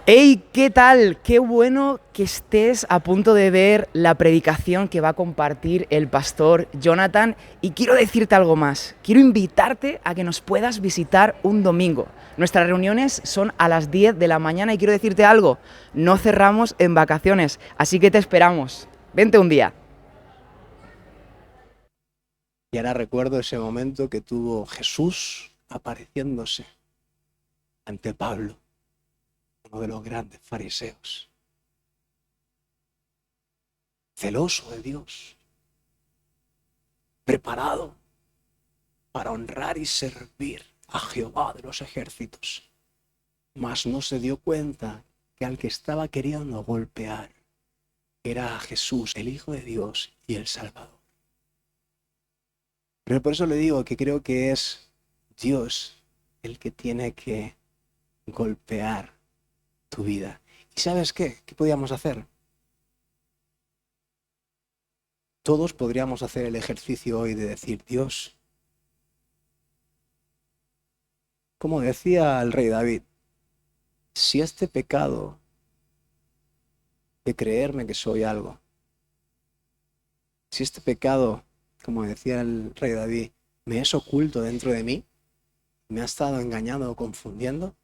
Hey, ¿qué tal? Qué bueno que estés a punto de ver la predicación que va a compartir el pastor Jonathan. Y quiero decirte algo más. Quiero invitarte a que nos puedas visitar un domingo. Nuestras reuniones son a las 10 de la mañana y quiero decirte algo. No cerramos en vacaciones, así que te esperamos. Vente un día. Y ahora recuerdo ese momento que tuvo Jesús apareciéndose ante Pablo, uno de los grandes fariseos, celoso de Dios, preparado para honrar y servir a Jehová de los ejércitos. Mas no se dio cuenta que al que estaba queriendo golpear era a Jesús, el Hijo de Dios y el Salvador. Pero por eso le digo que creo que es Dios el que tiene que golpear tu vida. ¿Y sabes qué? ¿Qué podíamos hacer? Todos podríamos hacer el ejercicio hoy de decir, Dios, como decía el rey David, si este pecado de creerme que soy algo, si este pecado, como decía el rey David, me es oculto dentro de mí, me ha estado engañando o confundiendo,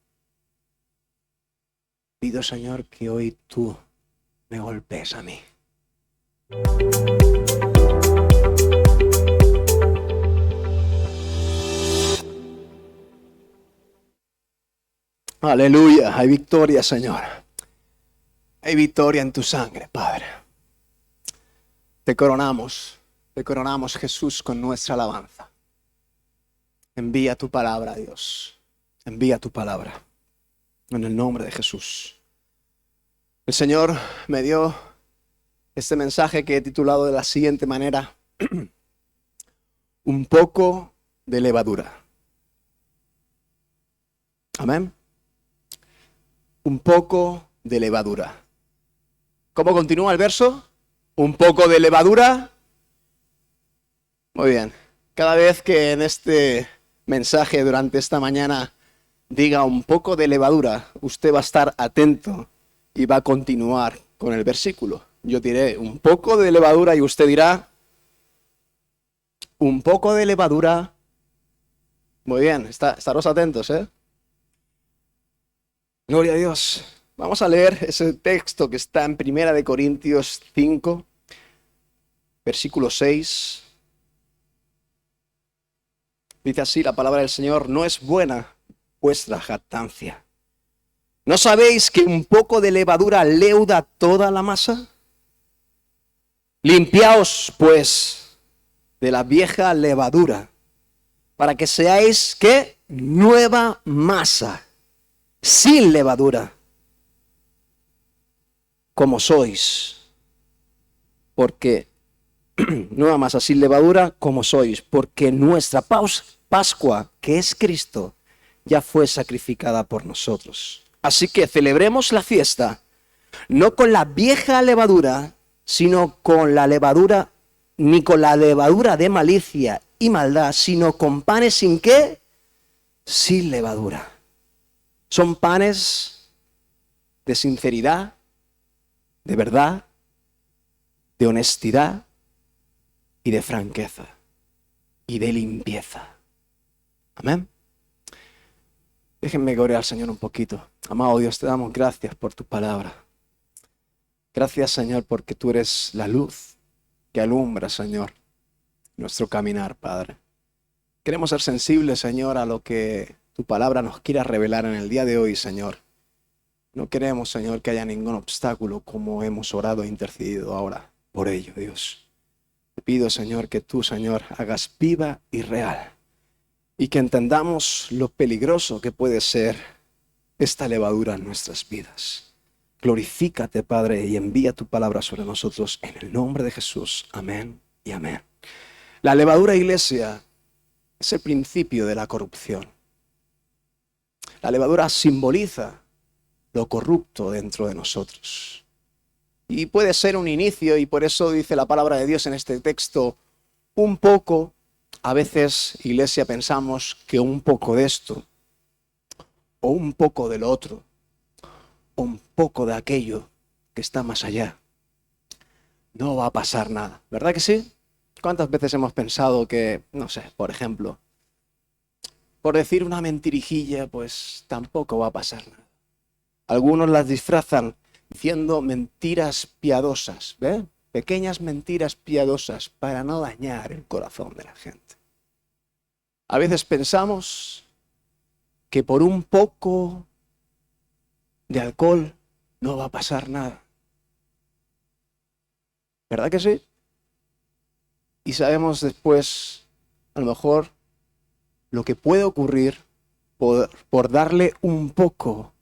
pido, Señor, que hoy tú me golpees a mí. Aleluya, hay victoria, Señor. Hay victoria en tu sangre, Padre. Te coronamos, Jesús, con nuestra alabanza. Envía tu palabra, Dios. Envía tu palabra. En el nombre de Jesús. El Señor me dio este mensaje que he titulado de la siguiente manera. Un poco de levadura. Amén. Un poco de levadura. ¿Cómo continúa el verso? Un poco de levadura. Muy bien. Cada vez que en este mensaje durante esta mañana diga un poco de levadura, usted va a estar atento y va a continuar con el versículo. Yo diré un poco de levadura y usted dirá un poco de levadura. Muy bien, estaros atentos, ¿eh? Gloria a Dios. Vamos a leer ese texto que está en 1 Corintios 5, versículo 6. Dice así la palabra del Señor: no es buena vuestra jactancia. ¿No sabéis que un poco de levadura leuda toda la masa? Limpiaos, pues, de la vieja levadura, para que seáis, ¿qué? Nueva masa, sin levadura, como sois. Porque, nueva masa sin levadura, como sois. Porque nuestra Pascua, que es Cristo, ya fue sacrificada por nosotros. Así que celebremos la fiesta, no con la vieja levadura, sino con la levadura, ni con la levadura de malicia y maldad, sino con panes sin qué, sin levadura. Son panes de sinceridad, de verdad, de honestidad y de franqueza y de limpieza. Amén. Déjenme gloriar al Señor un poquito. Amado Dios, te damos gracias por tu palabra. Gracias, Señor, porque tú eres la luz que alumbra, Señor, nuestro caminar, Padre. Queremos ser sensibles, Señor, a lo que tu palabra nos quiera revelar en el día de hoy, Señor. No queremos, Señor, que haya ningún obstáculo, como hemos orado e intercedido ahora por ello, Dios. Te pido, Señor, que tú, Señor, hagas viva y real y que entendamos lo peligroso que puede ser esta levadura en nuestras vidas. Glorifícate, Padre, y envía tu palabra sobre nosotros en el nombre de Jesús. Amén y amén. La levadura, iglesia, es el principio de la corrupción. La levadura simboliza lo corrupto dentro de nosotros. Y puede ser un inicio, y por eso dice la palabra de Dios en este texto, un poco. A veces, iglesia, pensamos que un poco de esto, o un poco del otro, un poco de aquello que está más allá, no va a pasar nada. ¿Verdad que sí? ¿Cuántas veces hemos pensado que, no sé, por ejemplo, por decir una mentirijilla, pues tampoco va a pasar nada? Algunos las disfrazan diciendo mentiras piadosas, ¿ve? Pequeñas mentiras piadosas para no dañar el corazón de la gente. A veces pensamos que por un poco de alcohol no va a pasar nada. ¿Verdad que sí? Y sabemos después, a lo mejor, lo que puede ocurrir por darle un poco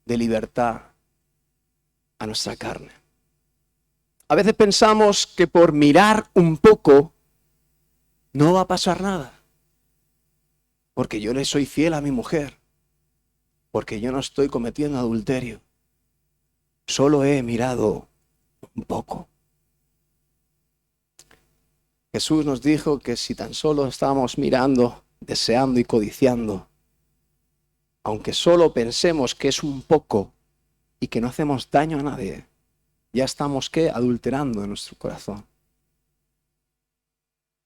de libertad a nuestra carne. A veces pensamos que por mirar un poco no va a pasar nada, porque yo le soy fiel a mi mujer, porque yo no estoy cometiendo adulterio, solo he mirado un poco. Jesús nos dijo que si tan solo estábamos mirando, deseando y codiciando, aunque solo pensemos que es un poco y que no hacemos daño a nadie, ya estamos, ¿qué? Adulterando en nuestro corazón.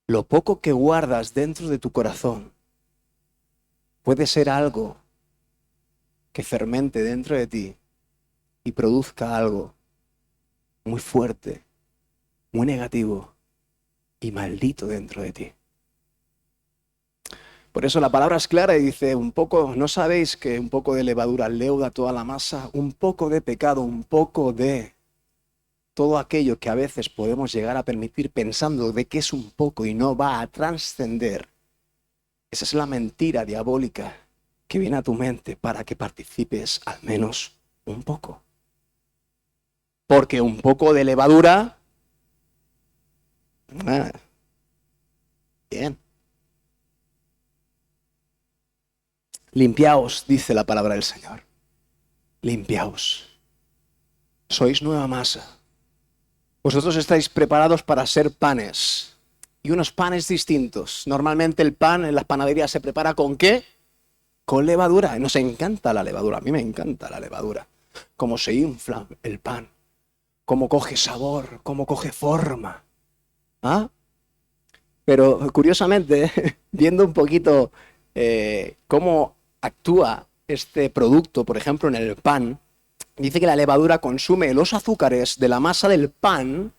Lo poco que guardas dentro de tu corazón puede ser algo que fermente dentro de ti y produzca algo muy fuerte, muy negativo y maldito dentro de ti. Por eso la palabra es clara y dice, ¿no sabéis que un poco de levadura leuda toda la masa? Un poco de pecado, un poco de todo aquello que a veces podemos llegar a permitir pensando de que es un poco y no va a trascender. Esa es la mentira diabólica que viene a tu mente para que participes al menos un poco. Porque un poco de levadura... Bien. Limpiaos, dice la palabra del Señor. Limpiaos. Sois nueva masa. Vosotros estáis preparados para ser panes. Y unos panes distintos. Normalmente el pan en las panaderías se prepara ¿con qué? Con levadura. Nos encanta la levadura. A mí me encanta la levadura. Cómo se infla el pan. Cómo coge sabor. Cómo coge forma. ¿Ah? Pero curiosamente, viendo un poquito cómo actúa este producto, por ejemplo en el pan, dice que la levadura consume los azúcares de la masa del pan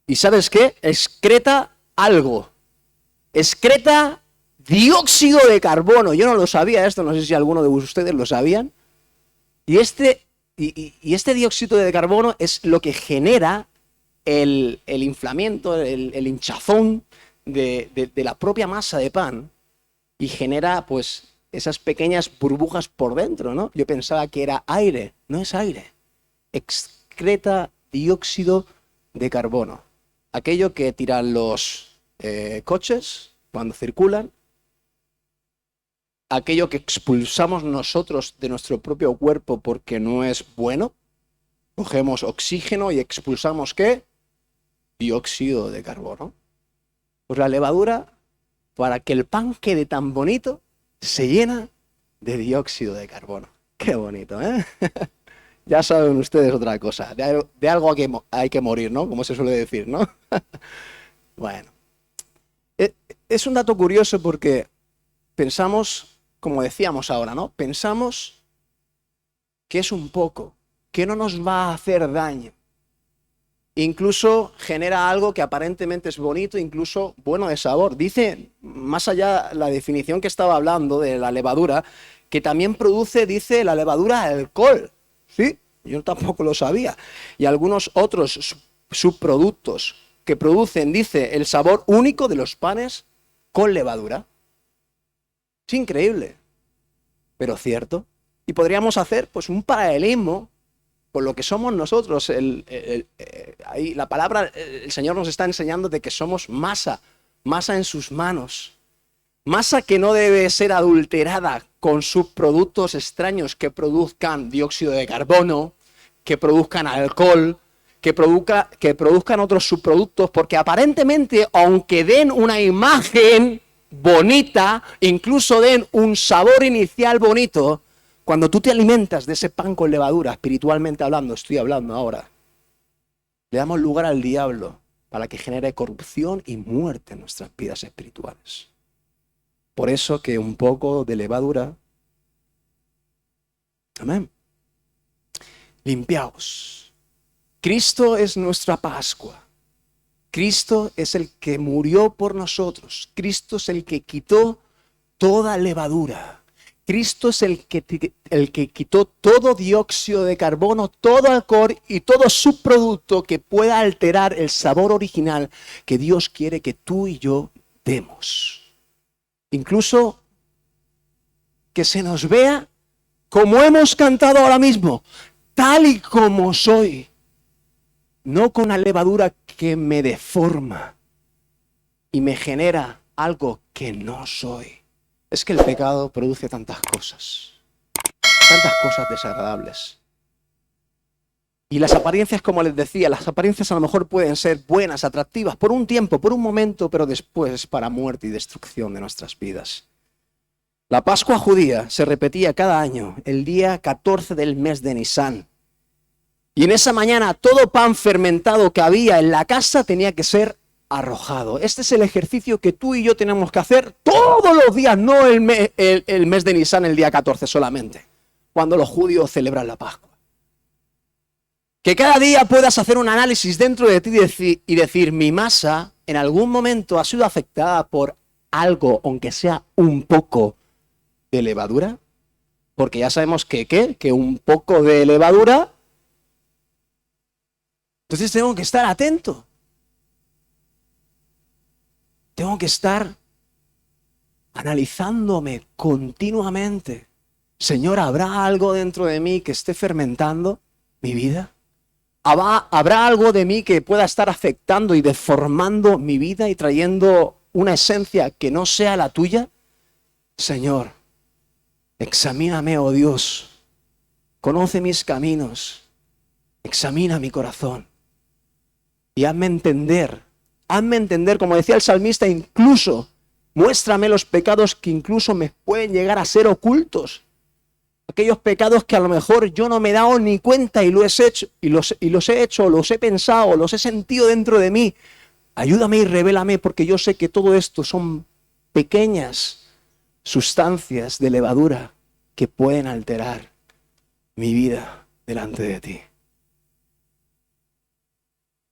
y ¿sabes qué? Excreta algo. Excreta dióxido de carbono. Yo no lo sabía esto, no sé si alguno de ustedes lo sabían. Y este dióxido de carbono es lo que genera el inflamiento, el hinchazón de la propia masa de pan y genera pues esas pequeñas burbujas por dentro, ¿no? Yo pensaba que era aire, no es aire. Excreta dióxido de carbono. Aquello que tiran los coches cuando circulan, aquello que expulsamos nosotros de nuestro propio cuerpo porque no es bueno. Cogemos oxígeno y expulsamos ¿qué? Dióxido de carbono. Pues la levadura, para que el pan quede tan bonito, se llena de dióxido de carbono. Qué bonito, ¿eh? Ya saben ustedes otra cosa. De algo hay que morir, ¿no? Como se suele decir, ¿no? Bueno. Es un dato curioso porque pensamos, como decíamos ahora, ¿no? Pensamos que es un poco, que no nos va a hacer daño. Incluso genera algo que aparentemente es bonito, incluso bueno de sabor. Dice, más allá la definición que estaba hablando de la levadura, que también produce, dice, la levadura alcohol. ¿Sí? Yo tampoco lo sabía. Y algunos otros subproductos que producen, dice, el sabor único de los panes con levadura. Es increíble, pero cierto. Y podríamos hacer pues un paralelismo con lo que somos nosotros. Ahí la palabra, el Señor nos está enseñando de que somos masa en sus manos. Masa que no debe ser adulterada con subproductos extraños que produzcan dióxido de carbono, que produzcan alcohol, que produzcan otros subproductos, porque aparentemente, aunque den una imagen bonita, incluso den un sabor inicial bonito, Cuando tú te alimentas de ese pan con levadura, espiritualmente hablando, estoy hablando ahora, le damos lugar al diablo para que genere corrupción y muerte en nuestras vidas espirituales. Por eso que un poco de levadura, amén, limpiaos. Cristo es nuestra Pascua. Cristo es el que murió por nosotros. Cristo es el que quitó toda levadura. Cristo es el que quitó todo dióxido de carbono, todo alcohol y todo subproducto que pueda alterar el sabor original que Dios quiere que tú y yo demos. Incluso que se nos vea como hemos cantado ahora mismo, tal y como soy, no con la levadura que me deforma y me genera algo que no soy. Es que el pecado produce tantas cosas desagradables. Y las apariencias, como les decía, las apariencias a lo mejor pueden ser buenas, atractivas, por un tiempo, por un momento, pero después es para muerte y destrucción de nuestras vidas. La Pascua judía se repetía cada año, el día 14 del mes de Nisán. Y en esa mañana todo pan fermentado que había en la casa tenía que ser arrojado. Este es el ejercicio que tú y yo tenemos que hacer todos los días, no el mes de Nisán, el día 14 solamente, cuando los judíos celebran la Pascua. Que cada día puedas hacer un análisis dentro de ti y decir, mi masa en algún momento ha sido afectada por algo, aunque sea un poco de levadura, porque ya sabemos que un poco de levadura, entonces tengo que estar atento. Tengo que estar analizándome continuamente. Señor, ¿habrá algo dentro de mí que esté fermentando mi vida? ¿Habrá algo de mí que pueda estar afectando y deformando mi vida y trayendo una esencia que no sea la tuya? Señor, examíname, oh Dios. Conoce mis caminos. Examina mi corazón. Y hazme entender, como decía el salmista, incluso muéstrame los pecados que incluso me pueden llegar a ser ocultos. Aquellos pecados que a lo mejor yo no me he dado ni cuenta y los he hecho, los he pensado, los he sentido dentro de mí. Ayúdame y revélame, porque yo sé que todo esto son pequeñas sustancias de levadura que pueden alterar mi vida delante de ti.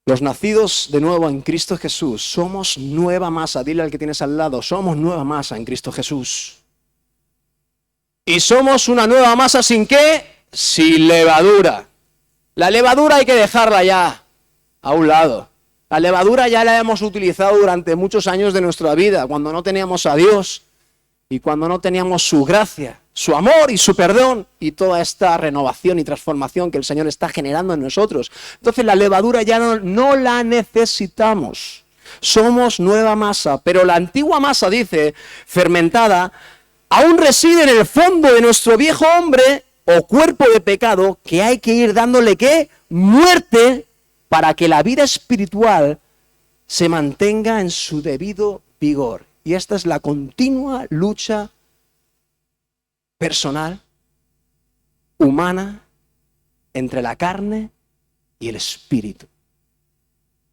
Los nacidos de nuevo en Cristo Jesús somos nueva masa. Dile al que tienes al lado, somos nueva masa en Cristo Jesús. Y somos una nueva masa ¿sin qué? Sin levadura. La levadura hay que dejarla ya a un lado. La levadura ya la hemos utilizado durante muchos años de nuestra vida, cuando no teníamos a Dios y cuando no teníamos su gracia, su amor y su perdón y toda esta renovación y transformación que el Señor está generando en nosotros. Entonces la levadura ya no la necesitamos. Somos nueva masa, pero la antigua masa, dice, fermentada, aún reside en el fondo de nuestro viejo hombre o cuerpo de pecado que hay que ir dándole ¿qué? Muerte para que la vida espiritual se mantenga en su debido vigor. Y esta es la continua lucha personal, humana, entre la carne y el espíritu.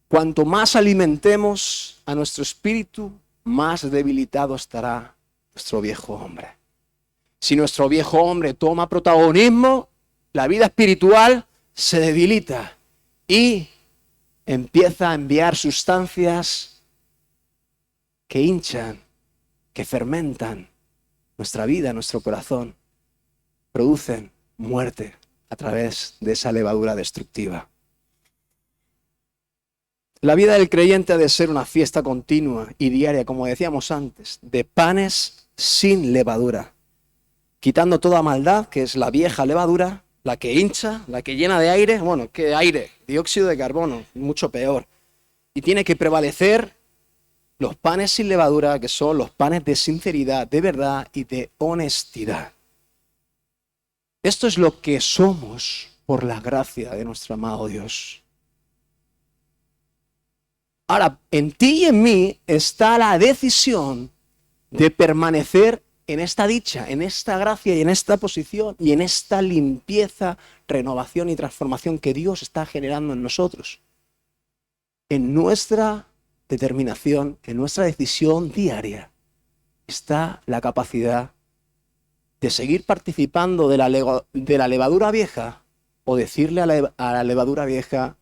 Cuanto más alimentemos a nuestro espíritu, más debilitado estará nuestro viejo hombre. Si nuestro viejo hombre toma protagonismo, la vida espiritual se debilita y empieza a enviar sustancias que hinchan, que fermentan nuestra vida, nuestro corazón, producen muerte a través de esa levadura destructiva. La vida del creyente ha de ser una fiesta continua y diaria, como decíamos antes, de panes sin levadura, quitando toda maldad, que es la vieja levadura, la que hincha, la que llena de aire, bueno, ¿qué aire? Dióxido de carbono, mucho peor. Y tiene que prevalecer los panes sin levadura, que son los panes de sinceridad, de verdad y de honestidad. Esto es lo que somos por la gracia de nuestro amado Dios. Ahora, en ti y en mí está la decisión de permanecer en esta dicha, en esta gracia y en esta posición y en esta limpieza, renovación y transformación que Dios está generando en nosotros. En nuestra determinación, en nuestra decisión diaria, está la capacidad de seguir participando de la levadura vieja o decirle a la levadura vieja: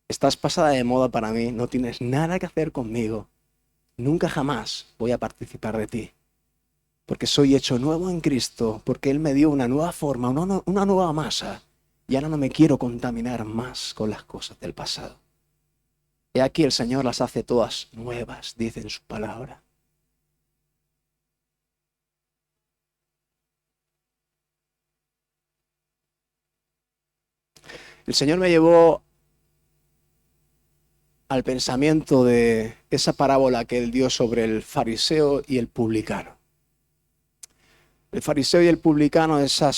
estás pasada de moda para mí, no tienes nada que hacer conmigo, nunca jamás voy a participar de ti, porque soy hecho nuevo en Cristo, porque Él me dio una nueva forma, una nueva masa, y ahora no me quiero contaminar más con las cosas del pasado. He aquí el Señor las hace todas nuevas, dice en su palabra. El Señor me llevó al pensamiento de esa parábola que Él dio sobre el fariseo y el publicano. El fariseo y el publicano, esa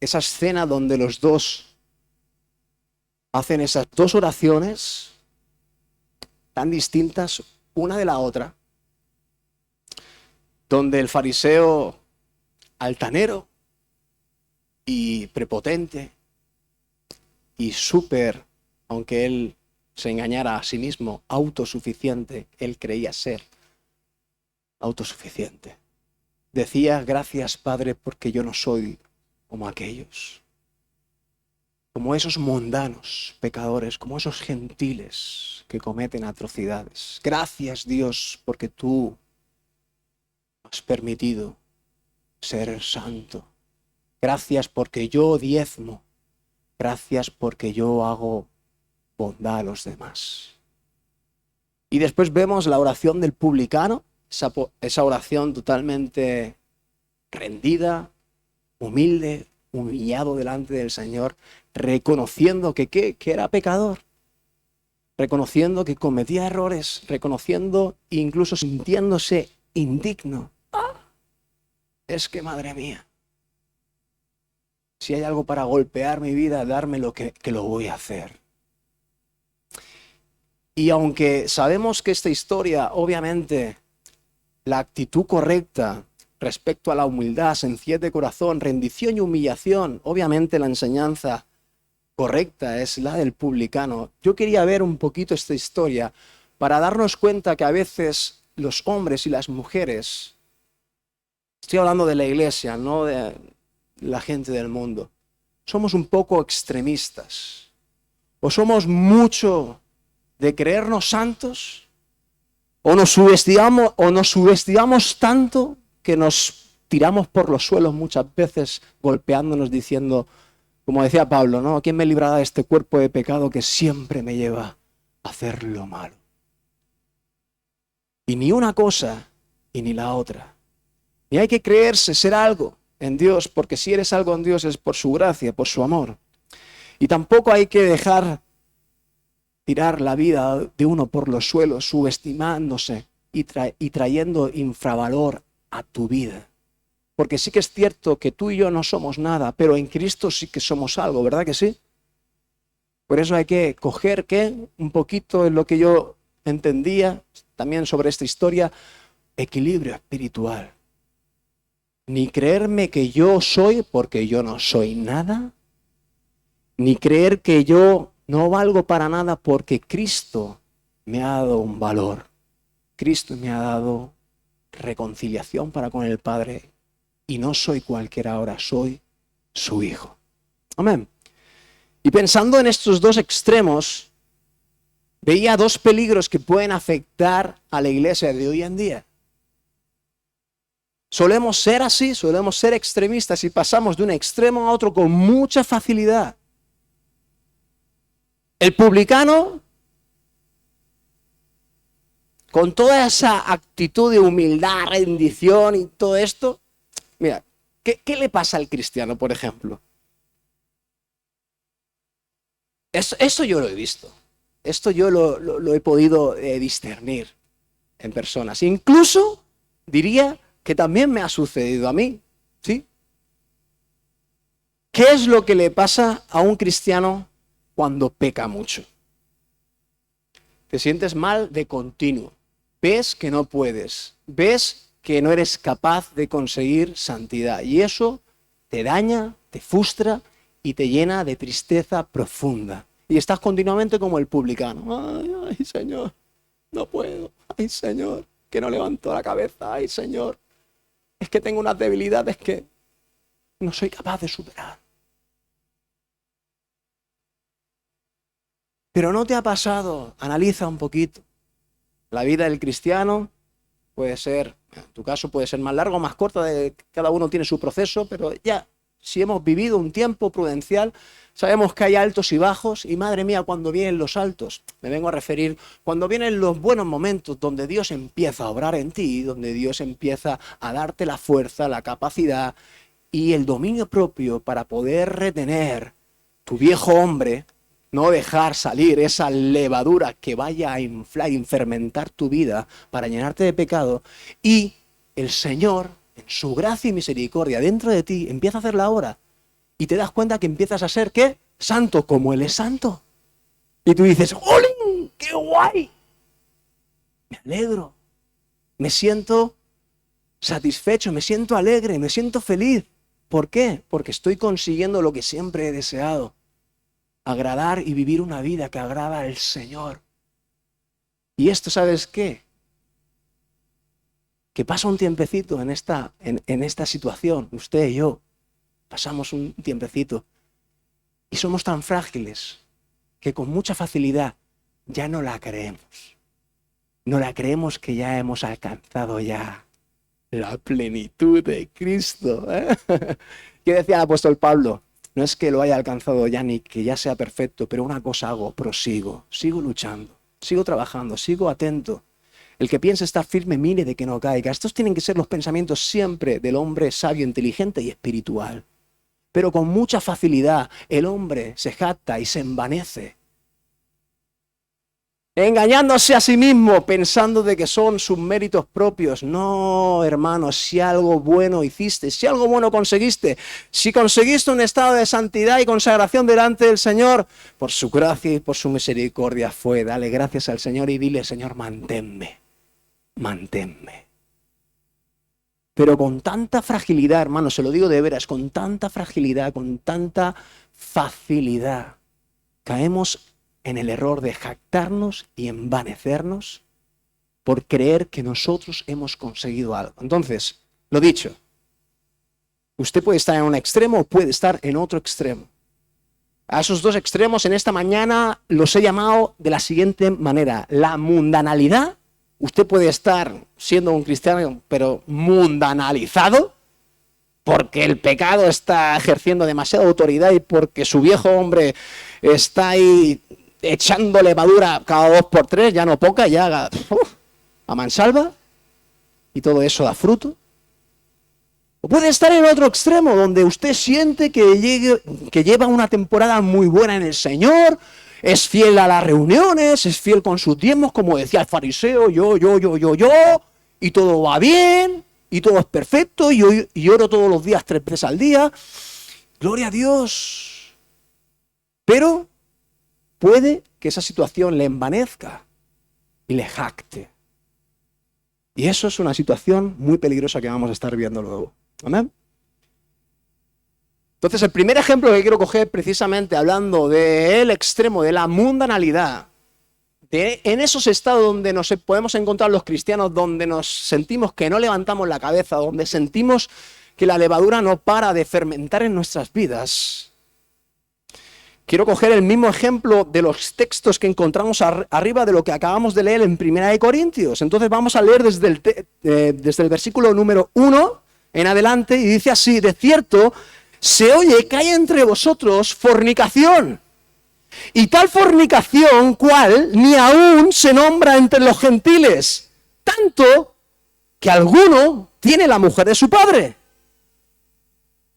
escena donde los dos hacen esas dos oraciones tan distintas una de la otra, donde el fariseo altanero y prepotente y súper, aunque él se engañara a sí mismo, autosuficiente, él creía ser autosuficiente. Decía: gracias, Padre, porque yo no soy como aquellos, como esos mundanos pecadores, como esos gentiles que cometen atrocidades. Gracias, Dios, porque tú has permitido ser santo. Gracias porque yo diezmo. Gracias porque yo hago bondad a los demás. Y después vemos la oración del publicano, esa oración totalmente rendida, humilde, humillado delante del Señor, reconociendo que era pecador, reconociendo que cometía errores, reconociendo e incluso sintiéndose indigno. Es que, madre mía, si hay algo para golpear mi vida, darme lo que lo voy a hacer. Y aunque sabemos que esta historia, obviamente, la actitud correcta respecto a la humildad, sencillez de corazón, rendición y humillación, obviamente la enseñanza correcta es la del publicano. Yo quería ver un poquito esta historia para darnos cuenta que a veces los hombres y las mujeres, estoy hablando de la iglesia, no de la gente del mundo, somos un poco extremistas, o somos mucho de creernos santos, o nos subestimamos tanto que nos tiramos por los suelos muchas veces golpeándonos diciendo, como decía Pablo, ¿no? ¿Quién me librará de este cuerpo de pecado que siempre me lleva a hacer lo malo? Y ni una cosa y ni la otra. Y hay que creerse ser algo en Dios, porque si eres algo en Dios es por su gracia, por su amor. Y tampoco hay que dejar tirar la vida de uno por los suelos, subestimándose y trayendo infravalor a tu vida. Porque sí que es cierto que tú y yo no somos nada, pero en Cristo sí que somos algo, ¿verdad que sí? Por eso hay que coger un poquito en lo que yo entendía también sobre esta historia, equilibrio espiritual. Ni creerme que yo soy porque yo no soy nada, ni creer que yo no valgo para nada porque Cristo me ha dado un valor. Cristo me ha dado reconciliación para con el Padre y no soy cualquiera ahora, soy su hijo. Amén. Y pensando en estos dos extremos, veía dos peligros que pueden afectar a la iglesia de hoy en día. Solemos ser así, solemos ser extremistas y pasamos de un extremo a otro con mucha facilidad. El publicano, con toda esa actitud de humildad, rendición y todo esto, mira, ¿qué le pasa al cristiano, por ejemplo? Eso yo lo he visto. Esto yo lo he podido discernir en personas. Incluso diría que también me ha sucedido a mí, ¿sí? ¿Qué es lo que le pasa a un cristiano cuando peca mucho? Te sientes mal de continuo. Ves que no puedes. Ves que no eres capaz de conseguir santidad. Y eso te daña, te frustra y te llena de tristeza profunda. Y estás continuamente como el publicano. Ay, Señor, no puedo. Ay, Señor, que no levanto la cabeza. Ay, Señor, es que tengo unas debilidades que no soy capaz de superar. Pero ¿no te ha pasado? Analiza un poquito. La vida del cristiano puede ser, en tu caso puede ser más larga o más corta, cada uno tiene su proceso, pero ya, si hemos vivido un tiempo prudencial, sabemos que hay altos y bajos, y madre mía, cuando vienen los altos, me vengo a referir, cuando vienen los buenos momentos donde Dios empieza a obrar en ti, donde Dios empieza a darte la fuerza, la capacidad y el dominio propio para poder retener tu viejo hombre, no dejar salir esa levadura que vaya a inflar y fermentar tu vida para llenarte de pecado, y el Señor, en su gracia y misericordia dentro de ti, empieza a hacer la obra y te das cuenta que empiezas a ser, ¿qué? Santo, como Él es santo. Y tú dices, ¡jolín! ¡Qué guay! Me alegro, me siento satisfecho, me siento alegre, me siento feliz. ¿Por qué? Porque estoy consiguiendo lo que siempre he deseado. Agradar y vivir una vida que agrada al Señor. Y esto, ¿sabes qué? Que pasa un tiempecito en esta situación, usted y yo, pasamos un tiempecito, y somos tan frágiles que con mucha facilidad ya no la creemos. No la creemos que ya hemos alcanzado ya la plenitud de Cristo. ¿Qué decía el apóstol Pablo? No es que lo haya alcanzado ya ni que ya sea perfecto, pero una cosa hago, prosigo, sigo luchando, sigo trabajando, sigo atento. El que piense estar firme, mire de que no caiga. Estos tienen que ser los pensamientos siempre del hombre sabio, inteligente y espiritual. Pero con mucha facilidad el hombre se jacta y se envanece, engañándose a sí mismo, pensando de que son sus méritos propios. No, hermano, si algo bueno hiciste, si algo bueno conseguiste, si conseguiste un estado de santidad y consagración delante del Señor, por su gracia y por su misericordia fue. Dale gracias al Señor y dile, Señor, manténme, manténme. Pero con tanta fragilidad, hermano, se lo digo de veras, con tanta fragilidad, con tanta facilidad, caemos en el error de jactarnos y envanecernos por creer que nosotros hemos conseguido algo. Entonces, lo dicho, usted puede estar en un extremo o puede estar en otro extremo. A esos dos extremos en esta mañana los he llamado de la siguiente manera. La mundanalidad, usted puede estar siendo un cristiano pero mundanalizado, porque el pecado está ejerciendo demasiada autoridad y porque su viejo hombre está ahí echando levadura cada 2 por 3, ya no poca, ya a mansalva, y todo eso da fruto. O puede estar en otro extremo, donde usted siente que lleva una temporada muy buena en el Señor, es fiel a las reuniones, es fiel con sus diezmos, como decía el fariseo, yo, y todo va bien, y todo es perfecto, y oro todos los días 3 veces al día. Gloria a Dios. Pero puede que esa situación le envanezca y le jacte. Y eso es una situación muy peligrosa que vamos a estar viendo luego. ¿Amén? Entonces, el primer ejemplo que quiero coger, precisamente hablando del extremo de la mundanalidad, en esos estados donde nos podemos encontrar los cristianos, donde nos sentimos que no levantamos la cabeza, donde sentimos que la levadura no para de fermentar en nuestras vidas. Quiero coger el mismo ejemplo de los textos que encontramos arriba de lo que acabamos de leer en 1 Corintios. Entonces vamos a leer desde el versículo número 1 en adelante, y dice así: de cierto, se oye que hay entre vosotros fornicación, y tal fornicación cual ni aún se nombra entre los gentiles, tanto que alguno tiene la mujer de su padre.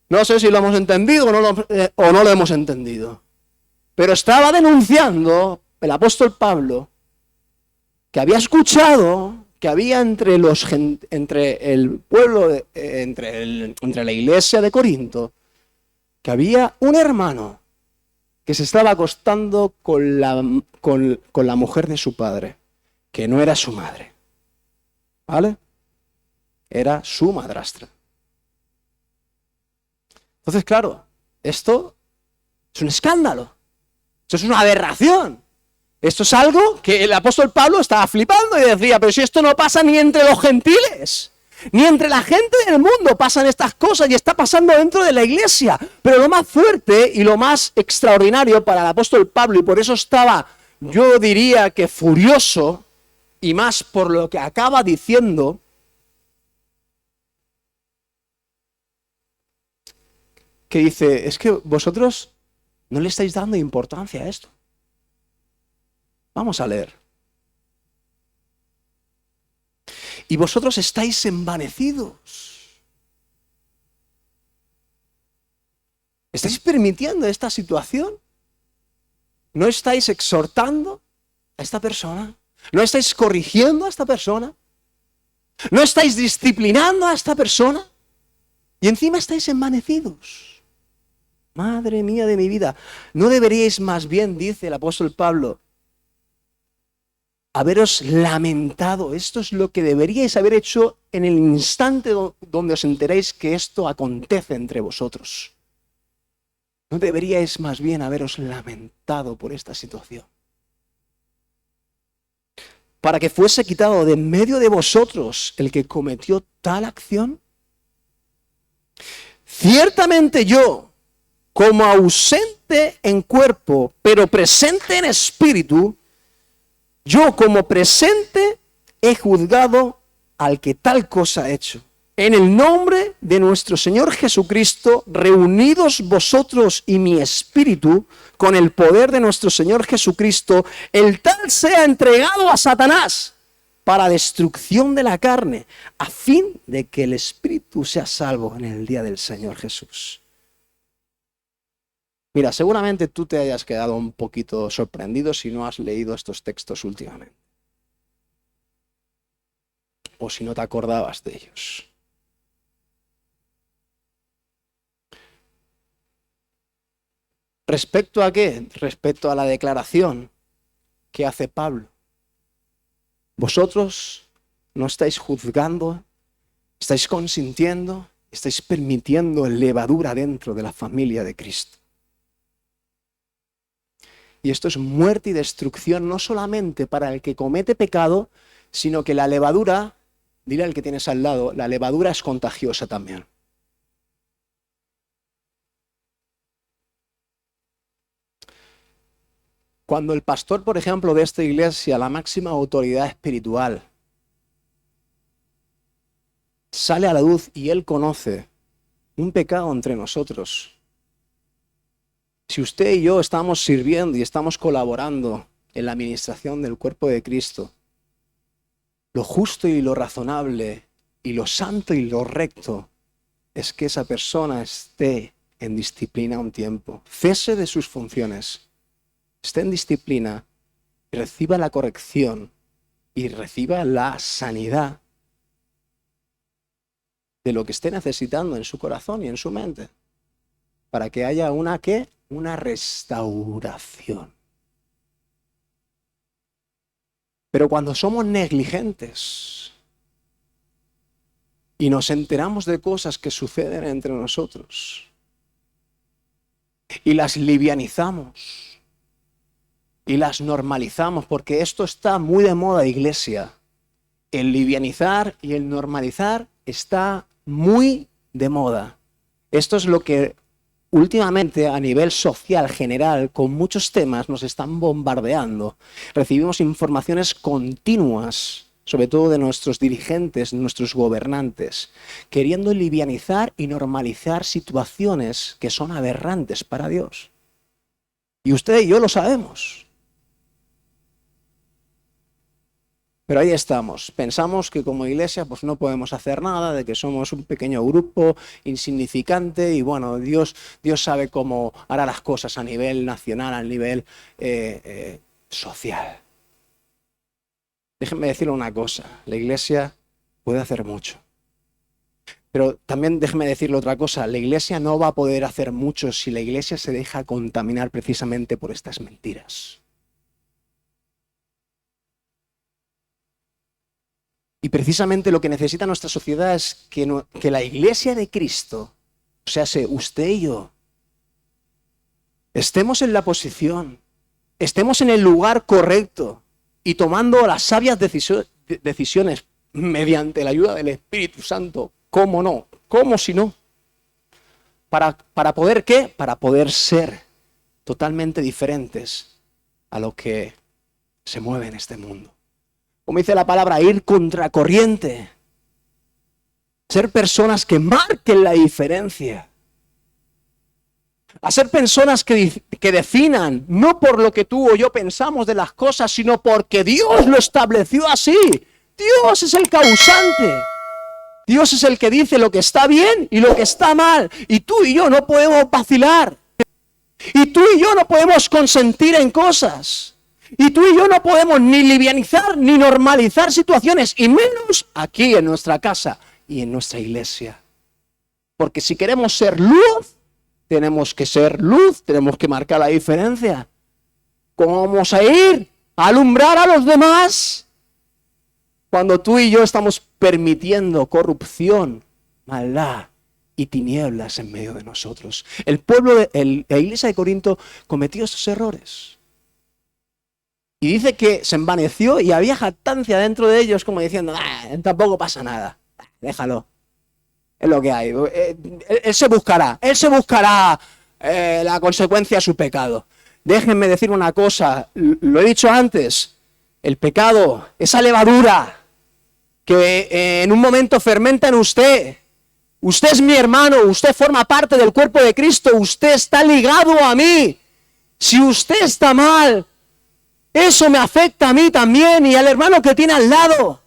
No sé si lo hemos entendido o no lo hemos entendido. Pero estaba denunciando el apóstol Pablo que había escuchado que había entre el pueblo, entre la iglesia de Corinto, que había un hermano que se estaba acostando con la mujer de su padre, que no era su madre. ¿Vale? era su madrastra. Entonces, claro, esto es un escándalo. Esto es una aberración. Esto es algo que el apóstol Pablo estaba flipando y decía, pero si esto no pasa ni entre los gentiles, ni entre la gente del mundo pasan estas cosas y está pasando dentro de la iglesia. Pero lo más fuerte y lo más extraordinario para el apóstol Pablo, y por eso estaba, yo diría que furioso, y más por lo que acaba diciendo, que dice, es que vosotros no le estáis dando importancia a esto. Vamos a leer. Y vosotros estáis envanecidos. ¿Estáis permitiendo esta situación? ¿No estáis exhortando a esta persona? ¿No estáis corrigiendo a esta persona? ¿No estáis disciplinando a esta persona? Y encima estáis envanecidos. Madre mía de mi vida, ¿no deberíais más bien, dice el apóstol Pablo, haberos lamentado? Esto es lo que deberíais haber hecho en el instante donde os enteréis que esto acontece entre vosotros. ¿No deberíais más bien haberos lamentado por esta situación? Para que fuese quitado de en medio de vosotros el que cometió tal acción. Ciertamente yo, como ausente en cuerpo, pero presente en espíritu, yo como presente he juzgado al que tal cosa ha hecho. En el nombre de nuestro Señor Jesucristo, reunidos vosotros y mi espíritu, con el poder de nuestro Señor Jesucristo, el tal sea entregado a Satanás para destrucción de la carne, a fin de que el espíritu sea salvo en el día del Señor Jesús. Mira, seguramente tú te hayas quedado un poquito sorprendido si no has leído estos textos últimamente. O si no te acordabas de ellos. ¿Respecto a qué? Respecto a la declaración que hace Pablo. Vosotros no estáis juzgando, estáis consintiendo, estáis permitiendo levadura dentro de la familia de Cristo. Y esto es muerte y destrucción no solamente para el que comete pecado, sino que la levadura, dile al que tienes al lado, la levadura es contagiosa también. Cuando el pastor, por ejemplo, de esta iglesia, la máxima autoridad espiritual, sale a la luz y él conoce un pecado entre nosotros, si usted y yo estamos sirviendo y estamos colaborando en la administración del cuerpo de Cristo, lo justo y lo razonable y lo santo y lo recto es que esa persona esté en disciplina un tiempo, cese de sus funciones, esté en disciplina y reciba la corrección y reciba la sanidad de lo que esté necesitando en su corazón y en su mente, para que haya una restauración. Pero cuando somos negligentes y nos enteramos de cosas que suceden entre nosotros y las livianizamos y las normalizamos, porque esto está muy de moda, iglesia, el livianizar y el normalizar está muy de moda. Esto es lo que últimamente a nivel social general, con muchos temas, nos están bombardeando. Recibimos informaciones continuas, sobre todo de nuestros dirigentes, nuestros gobernantes, queriendo livianizar y normalizar situaciones que son aberrantes para Dios. Y usted y yo lo sabemos. Pero ahí estamos. Pensamos que como iglesia pues no podemos hacer nada, de que somos un pequeño grupo insignificante y bueno, Dios sabe cómo hará las cosas a nivel nacional, a nivel social. Déjenme decirle una cosa, la iglesia puede hacer mucho. Pero también déjenme decirle otra cosa, la iglesia no va a poder hacer mucho si la iglesia se deja contaminar precisamente por estas mentiras. Y precisamente lo que necesita nuestra sociedad es que la iglesia de Cristo, o sea, usted y yo, estemos en la posición, estemos en el lugar correcto y tomando las sabias decisiones mediante la ayuda del Espíritu Santo. ¿Cómo no? ¿Cómo si no? ¿Para poder qué? Para poder ser totalmente diferentes a lo que se mueve en este mundo. Como dice la palabra, ir contracorriente. Ser personas que marquen la diferencia. A ser personas que definan, no por lo que tú o yo pensamos de las cosas, sino porque Dios lo estableció así. Dios es el causante. Dios es el que dice lo que está bien y lo que está mal. Y tú y yo no podemos vacilar. Y tú y yo no podemos consentir en cosas. Y tú y yo no podemos ni livianizar ni normalizar situaciones. Y menos aquí en nuestra casa y en nuestra iglesia. Porque si queremos ser luz, tenemos que ser luz, tenemos que marcar la diferencia. ¿Cómo vamos a ir a alumbrar a los demás cuando tú y yo estamos permitiendo corrupción, maldad y tinieblas en medio de nosotros? El pueblo de la iglesia de Corinto cometió estos errores. Y dice que se envaneció y había jactancia dentro de ellos como diciendo, tampoco pasa nada, déjalo. Es lo que hay. Él se buscará la consecuencia de su pecado. Déjenme decir una cosa, lo he dicho antes, el pecado, esa levadura que en un momento fermenta en usted. Usted es mi hermano, usted forma parte del cuerpo de Cristo, usted está ligado a mí. Si usted está mal, eso me afecta a mí también y al hermano que tiene al lado.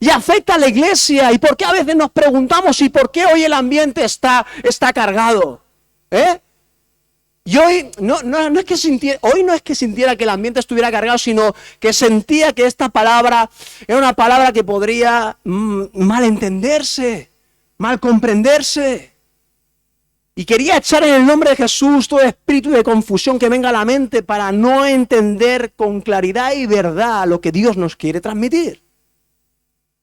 Y afecta a la iglesia. ¿Y por qué a veces nos preguntamos y por qué hoy el ambiente está cargado? Y hoy no es que sintiera que el ambiente estuviera cargado, sino que sentía que esta palabra era una palabra que podría mal entenderse, mal comprenderse. Y quería echar en el nombre de Jesús todo espíritu de confusión que venga a la mente para no entender con claridad y verdad lo que Dios nos quiere transmitir.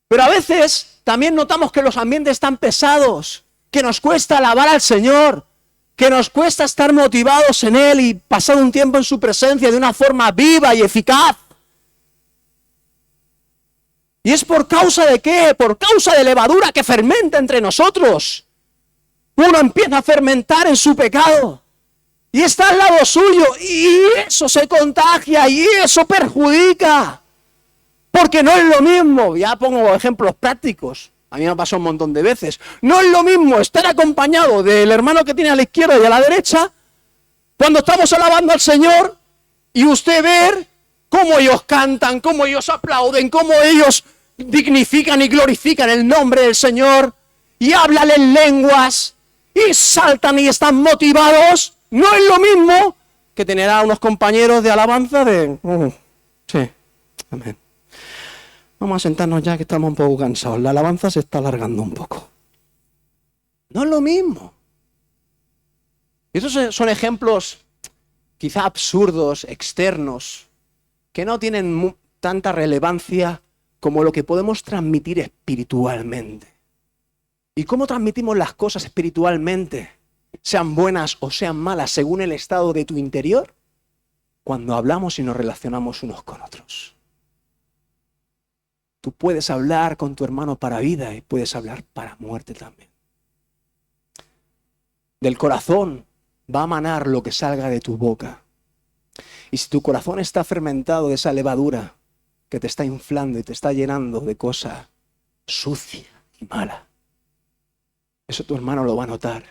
Pero a veces también notamos que los ambientes están pesados, que nos cuesta alabar al Señor, que nos cuesta estar motivados en Él y pasar un tiempo en su presencia de una forma viva y eficaz. ¿Y es por causa de qué? Por causa de levadura que fermenta entre nosotros. Uno empieza a fermentar en su pecado y está al lado suyo y eso se contagia y eso perjudica. Porque no es lo mismo, ya pongo ejemplos prácticos, a mí me pasó un montón de veces, no es lo mismo estar acompañado del hermano que tiene a la izquierda y a la derecha, cuando estamos alabando al Señor, y usted ver cómo ellos cantan, cómo ellos aplauden, cómo ellos dignifican y glorifican el nombre del Señor, y hablan en lenguas, y saltan y están motivados, no es lo mismo que tener a unos compañeros de alabanza de... sí, amén. Vamos a sentarnos ya que estamos un poco cansados. La alabanza se está alargando un poco. No es lo mismo. Esos son ejemplos quizá absurdos, externos, que no tienen tanta relevancia como lo que podemos transmitir espiritualmente. ¿Y cómo transmitimos las cosas espiritualmente? Sean buenas o sean malas, según el estado de tu interior, cuando hablamos y nos relacionamos unos con otros. Tú puedes hablar con tu hermano para vida y puedes hablar para muerte también. Del corazón va a manar lo que salga de tu boca. Y si tu corazón está fermentado de esa levadura que te está inflando y te está llenando de cosa sucia y mala, eso tu hermano lo va a notar.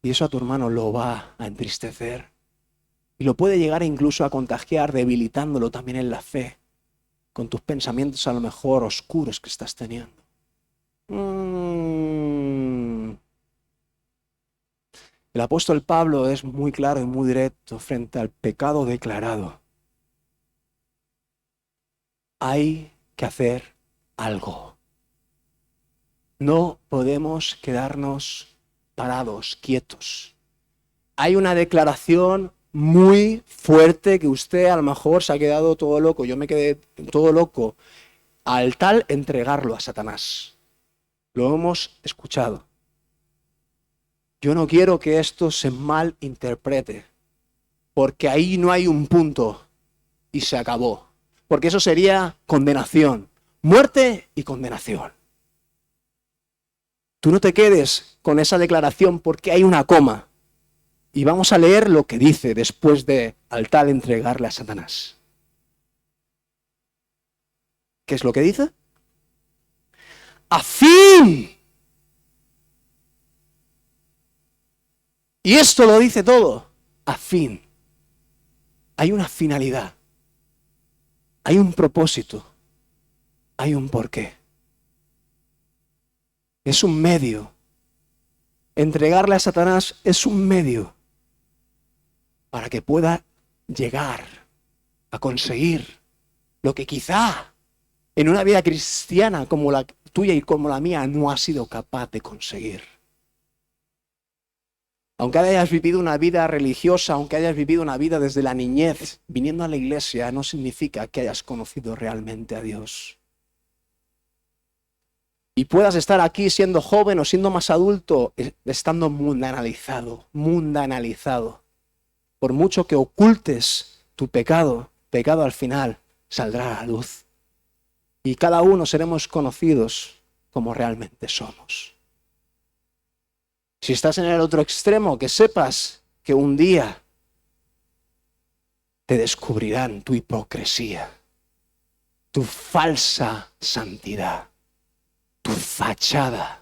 Y eso a tu hermano lo va a entristecer. Y lo puede llegar incluso a contagiar, debilitándolo también en la fe, con tus pensamientos a lo mejor oscuros que estás teniendo. El apóstol Pablo es muy claro y muy directo frente al pecado declarado. Hay que hacer algo. No podemos quedarnos parados, quietos. Hay una declaración muy fuerte que usted a lo mejor se ha quedado todo loco. Yo me quedé todo loco al tal entregarlo a Satanás. Lo hemos escuchado. Yo no quiero que esto se malinterprete, porque ahí no hay un punto y se acabó. Porque eso sería condenación, muerte y condenación. Tú no te quedes con esa declaración porque hay una coma. Y vamos a leer lo que dice después de al tal entregarle a Satanás. ¿Qué es lo que dice? ¡A fin! Y esto lo dice todo. A fin. Hay una finalidad. Hay un propósito. Hay un porqué. Es un medio. Entregarle a Satanás es un medio para que pueda llegar a conseguir lo que quizá en una vida cristiana como la tuya y como la mía no ha sido capaz de conseguir. Aunque hayas vivido una vida religiosa, aunque hayas vivido una vida desde la niñez, viniendo a la iglesia no significa que hayas conocido realmente a Dios. Y puedas estar aquí siendo joven o siendo más adulto, estando mundanalizado. Por mucho que ocultes tu pecado, pecado al final saldrá a la luz. Y cada uno seremos conocidos como realmente somos. Si estás en el otro extremo, que sepas que un día te descubrirán tu hipocresía, tu falsa santidad, tu fachada.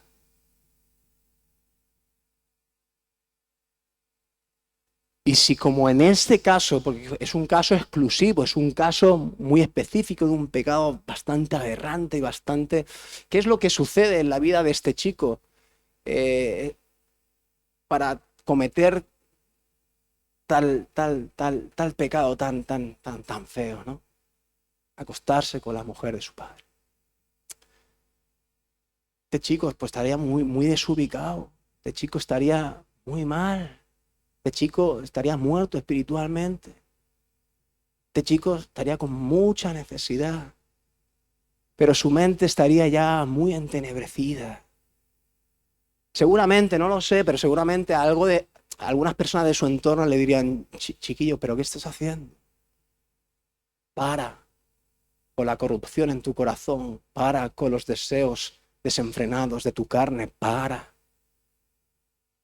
Y si como en este caso, porque es un caso exclusivo, es un caso muy específico de un pecado bastante aberrante y bastante... ¿Qué es lo que sucede en la vida de este chico para cometer tal pecado tan feo, ¿no? Acostarse con la mujer de su padre. Este chico pues estaría muy desubicado, este chico estaría muy mal. Este chico estaría muerto espiritualmente. Este chico estaría con mucha necesidad. Pero su mente estaría ya muy entenebrecida. Seguramente, no lo sé, pero seguramente algunas personas de su entorno le dirían, chiquillo, ¿pero qué estás haciendo? Para con la corrupción en tu corazón, para con los deseos desenfrenados de tu carne, para.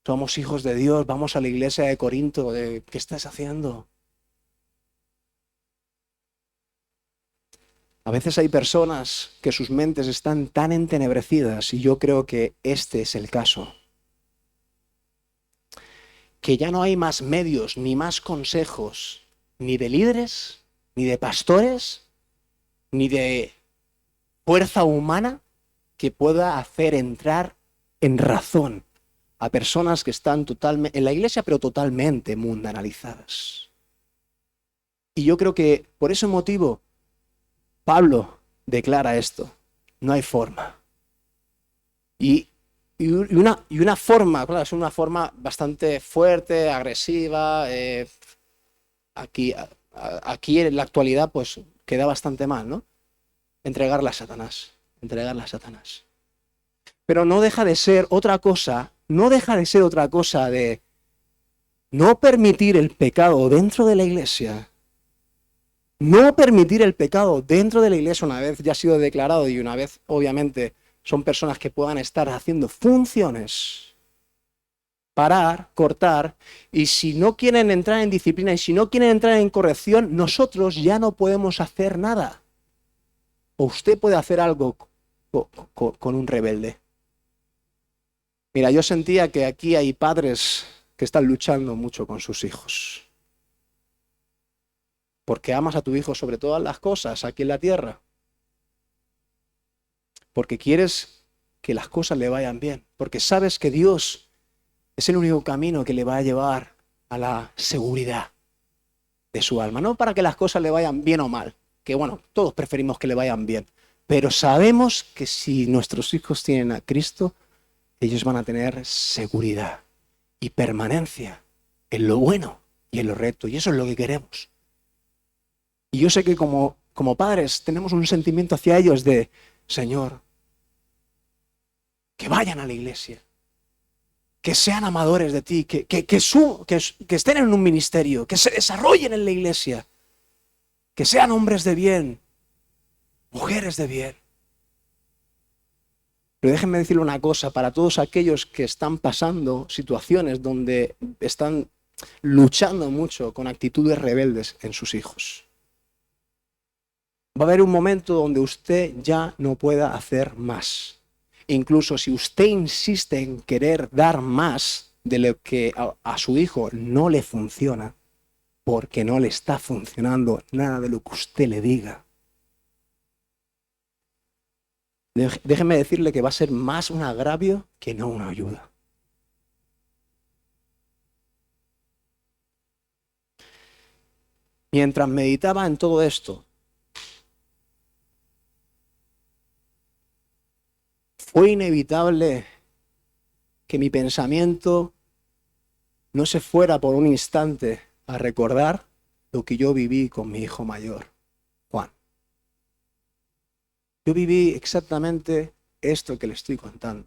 Somos hijos de Dios, vamos a la iglesia de Corinto. ¿Qué estás haciendo? A veces hay personas que sus mentes están tan entenebrecidas, y yo creo que este es el caso, que ya no hay más medios, ni más consejos, ni de líderes, ni de pastores, ni de fuerza humana que pueda hacer entrar en razón a personas que están totalmente en la iglesia, pero totalmente mundanalizadas. Y yo creo que por ese motivo Pablo declara esto: no hay forma. Y una forma, claro, es una forma bastante fuerte, agresiva. Aquí en la actualidad pues queda bastante mal, ¿no? Entregarla a Satanás. Pero no deja de ser otra cosa. No deja de ser otra cosa de no permitir el pecado dentro de la iglesia. No permitir el pecado dentro de la iglesia una vez ya ha sido declarado y una vez, obviamente, son personas que puedan estar haciendo funciones. Parar, cortar, y si no quieren entrar en disciplina y si no quieren entrar en corrección, nosotros ya no podemos hacer nada. O usted puede hacer algo con un rebelde. Mira, yo sentía que aquí hay padres que están luchando mucho con sus hijos. Porque amas a tu hijo sobre todas las cosas aquí en la tierra. Porque quieres que las cosas le vayan bien. Porque sabes que Dios es el único camino que le va a llevar a la seguridad de su alma. No para que las cosas le vayan bien o mal. Que bueno, todos preferimos que le vayan bien. Pero sabemos que si nuestros hijos tienen a Cristo, ellos van a tener seguridad y permanencia en lo bueno y en lo recto. Y eso es lo que queremos. Y yo sé que como como padres tenemos un sentimiento hacia ellos de, Señor, que vayan a la iglesia, que sean amadores de ti, que estén en un ministerio, que se desarrollen en la iglesia, que sean hombres de bien, mujeres de bien. Pero déjenme decirle una cosa, para todos aquellos que están pasando situaciones donde están luchando mucho con actitudes rebeldes en sus hijos, va a haber un momento donde usted ya no pueda hacer más. Incluso si usted insiste en querer dar más de lo que a su hijo no le funciona, porque no le está funcionando nada de lo que usted le diga. Déjeme decirle que va a ser más un agravio que no una ayuda. Mientras meditaba en todo esto, fue inevitable que mi pensamiento no se fuera por un instante a recordar lo que yo viví con mi hijo mayor, Juan. Yo viví exactamente esto que le estoy contando,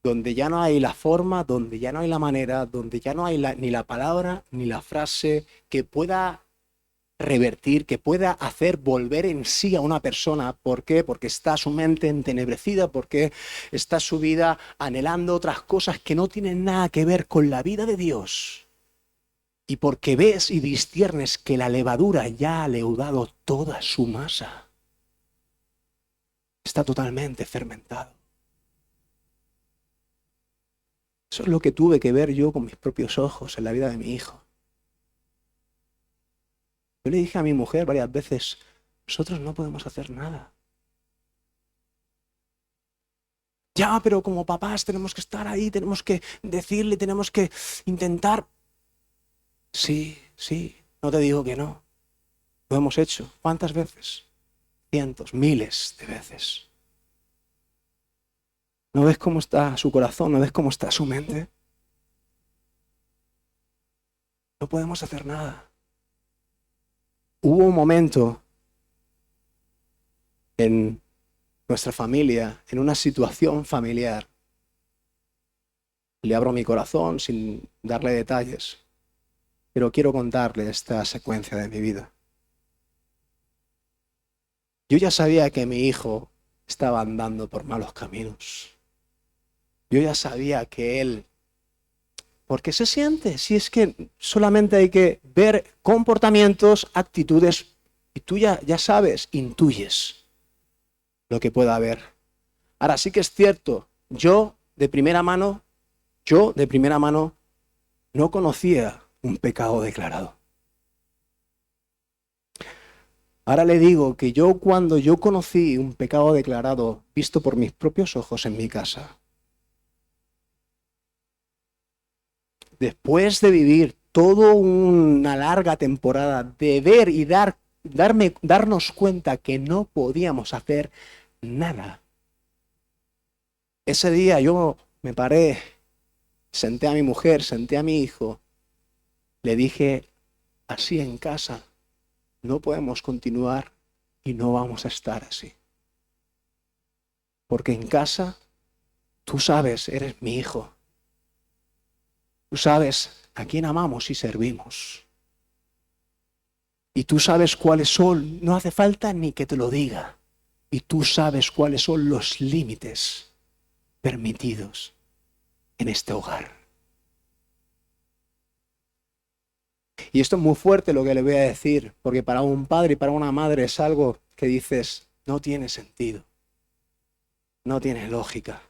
donde ya no hay la forma, donde ya no hay la manera, donde ya no hay ni la palabra ni la frase que pueda revertir, que pueda hacer volver en sí a una persona. ¿Por qué? Porque está su mente entenebrecida, porque está su vida anhelando otras cosas que no tienen nada que ver con la vida de Dios. Y porque ves y disciernes que la levadura ya ha leudado toda su masa. Está totalmente fermentado. Eso es lo que tuve que ver yo con mis propios ojos en la vida de mi hijo. Yo le dije a mi mujer varias veces, nosotros no podemos hacer nada. Ya, pero como papás tenemos que estar ahí, tenemos que decirle, tenemos que intentar. Sí, no te digo que no. Lo hemos hecho. ¿Cuántas veces? Cientos, miles de veces. ¿No ves cómo está su corazón? ¿No ves cómo está su mente? No podemos hacer nada. Hubo un momento en nuestra familia, en una situación familiar. Le abro mi corazón sin darle detalles, pero quiero contarle esta secuencia de mi vida. Yo ya sabía que mi hijo estaba andando por malos caminos. Yo ya sabía que él... ¿Por qué se siente? Si es que solamente hay que ver comportamientos, actitudes, y tú ya sabes, intuyes lo que pueda haber. Ahora sí que es cierto, yo de primera mano no conocía un pecado declarado. Ahora le digo que cuando yo conocí un pecado declarado, visto por mis propios ojos en mi casa, después de vivir toda una larga temporada, de ver y darnos cuenta que no podíamos hacer nada. Ese día yo me paré, senté a mi mujer, senté a mi hijo, le dije, así en casa no podemos continuar y no vamos a estar así. Porque en casa, tú sabes, eres mi hijo. Tú sabes a quién amamos y servimos. Y tú sabes cuáles son, no hace falta ni que te lo diga. Y tú sabes cuáles son los límites permitidos en este hogar. Y esto es muy fuerte lo que le voy a decir, porque para un padre y para una madre es algo que dices, no tiene sentido, no tiene lógica.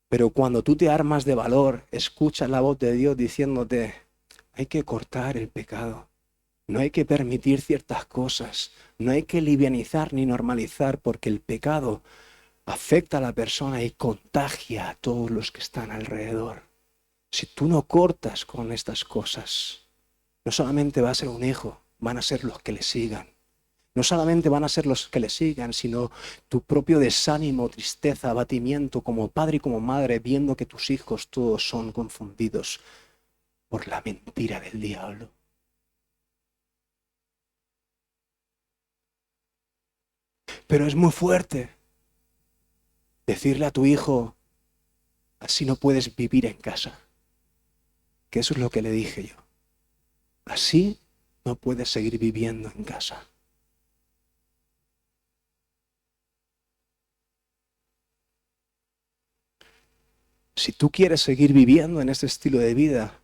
Pero cuando tú te armas de valor, escuchas la voz de Dios diciéndote, hay que cortar el pecado, no hay que permitir ciertas cosas, no hay que livianizar ni normalizar, porque el pecado afecta a la persona y contagia a todos los que están alrededor. Si tú no cortas con estas cosas, no solamente va a ser un hijo, van a ser los que le sigan. No solamente van a ser los que le sigan, sino tu propio desánimo, tristeza, abatimiento como padre y como madre, viendo que tus hijos todos son confundidos por la mentira del diablo. Pero es muy fuerte decirle a tu hijo, así no puedes vivir en casa. Que eso es lo que le dije yo. Así no puedes seguir viviendo en casa. Si tú quieres seguir viviendo en este estilo de vida,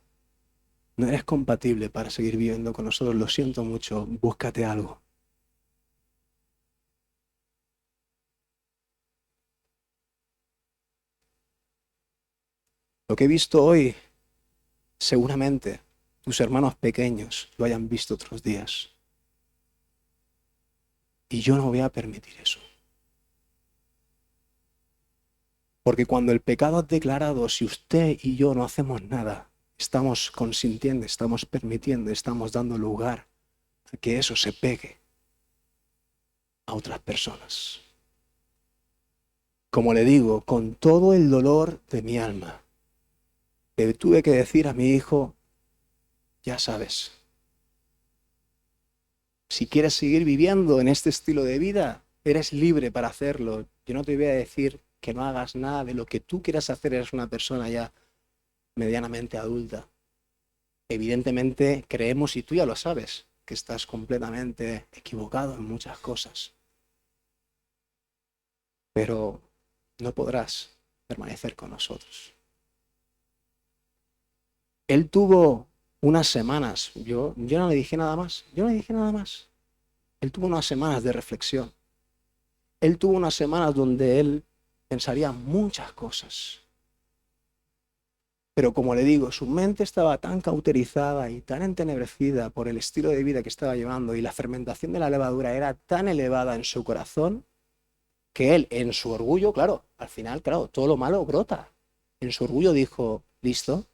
no eres compatible para seguir viviendo con nosotros. Lo siento mucho, búscate algo. Lo que he visto hoy, seguramente tus hermanos pequeños lo hayan visto otros días. Y yo no voy a permitir eso. Porque cuando el pecado es declarado, si usted y yo no hacemos nada, estamos consintiendo, estamos permitiendo, estamos dando lugar a que eso se pegue a otras personas. Como le digo, con todo el dolor de mi alma, le tuve que decir a mi hijo, ya sabes, si quieres seguir viviendo en este estilo de vida, eres libre para hacerlo. Yo no te voy a decir que no hagas nada de lo que tú quieras hacer, eres una persona ya medianamente adulta. Evidentemente creemos, y tú ya lo sabes, que estás completamente equivocado en muchas cosas. Pero no podrás permanecer con nosotros. Él tuvo unas semanas, yo no le dije nada más, Él tuvo unas semanas de reflexión. Él tuvo unas semanas donde él pensaría muchas cosas. Pero como le digo, su mente estaba tan cauterizada y tan entenebrecida por el estilo de vida que estaba llevando y la fermentación de la levadura era tan elevada en su corazón que él, en su orgullo, claro, al final, claro, todo lo malo brota. En su orgullo dijo, listo,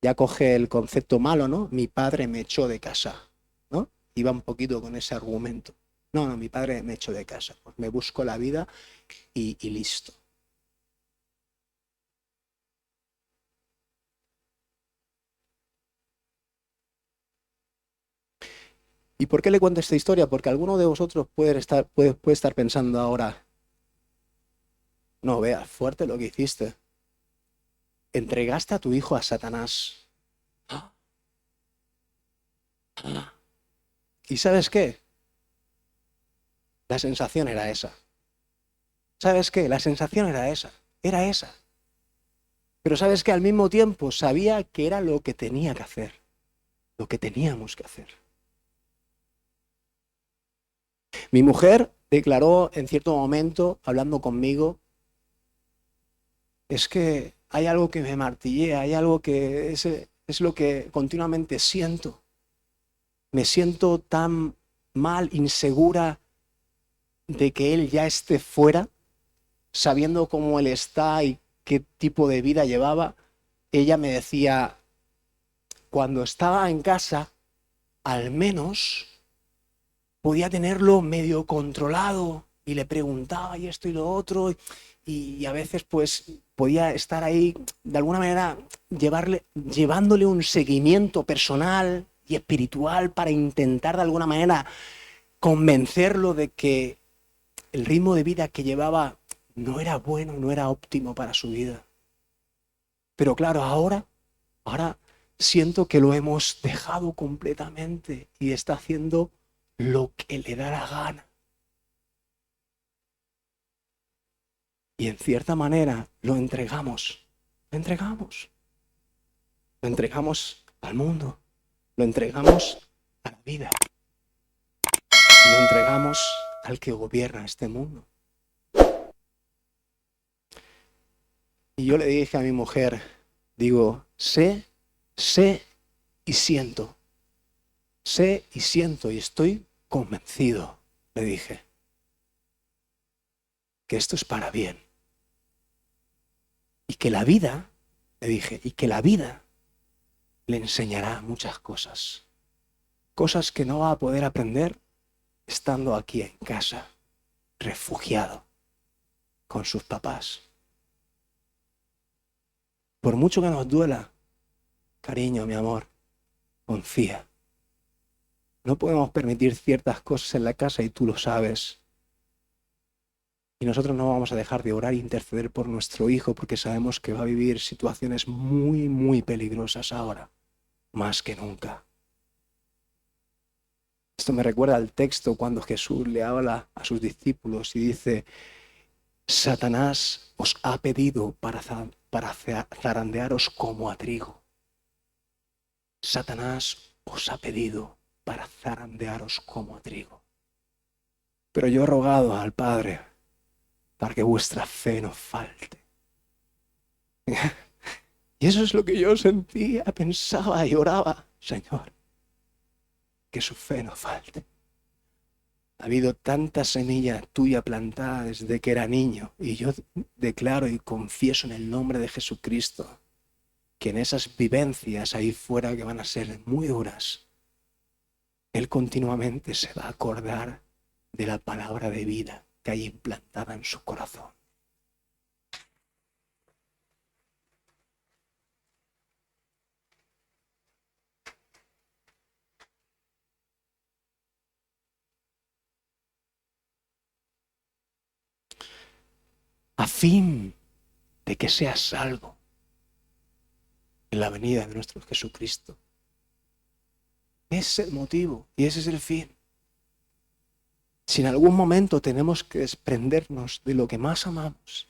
ya coge el concepto malo, ¿no? Mi padre me echó de casa, ¿no? Iba un poquito con ese argumento. No, mi padre me echó de casa, pues me busco la vida y listo. ¿Y por qué le cuento esta historia? Porque alguno de vosotros puede estar pensando ahora, no, veas, fuerte lo que hiciste. Entregaste a tu hijo a Satanás. ¿Y sabes qué? La sensación era esa. ¿Sabes qué? La sensación era esa. Era esa. Pero ¿sabes qué? Al mismo tiempo sabía que era lo que tenía que hacer. Lo que teníamos que hacer. Mi mujer declaró en cierto momento, hablando conmigo, es que hay algo que me martillea, hay algo que es lo que continuamente siento. Me siento tan mal, insegura de que él ya esté fuera, sabiendo cómo él está y qué tipo de vida llevaba. Ella me decía, cuando estaba en casa, al menos podía tenerlo medio controlado y le preguntaba y esto y lo otro y a veces pues podía estar ahí de alguna manera llevándole un seguimiento personal y espiritual para intentar de alguna manera convencerlo de que el ritmo de vida que llevaba no era bueno, no era óptimo para su vida. Pero claro, ahora siento que lo hemos dejado completamente y está haciendo lo que le da la gana. Y en cierta manera lo entregamos al mundo, lo entregamos a la vida, lo entregamos al que gobierna este mundo. Y yo le dije a mi mujer, digo, sé y siento y estoy convencido, le dije, que esto es para bien. Y que la vida, le dije, y que la vida le enseñará muchas cosas. Cosas que no va a poder aprender estando aquí en casa, refugiado con sus papás. Por mucho que nos duela, cariño, mi amor, confía. No podemos permitir ciertas cosas en la casa y tú lo sabes. Y nosotros no vamos a dejar de orar e interceder por nuestro hijo porque sabemos que va a vivir situaciones muy, muy peligrosas ahora, más que nunca. Esto me recuerda al texto cuando Jesús le habla a sus discípulos y dice: Satanás os ha pedido para zarandearos como a trigo. Satanás os ha pedido para zarandearos como a trigo. Pero yo he rogado al Padre para que vuestra fe no falte. Y eso es lo que yo sentía, pensaba y oraba: Señor, que su fe no falte. Ha habido tanta semilla tuya plantada desde que era niño, y yo declaro y confieso en el nombre de Jesucristo que en esas vivencias ahí fuera, que van a ser muy duras, Él continuamente se va a acordar de la palabra de vida que hay implantada en su corazón. A fin de que seas salvo en la venida de nuestro Jesucristo. Ese es el motivo y ese es el fin. Si en algún momento tenemos que desprendernos de lo que más amamos,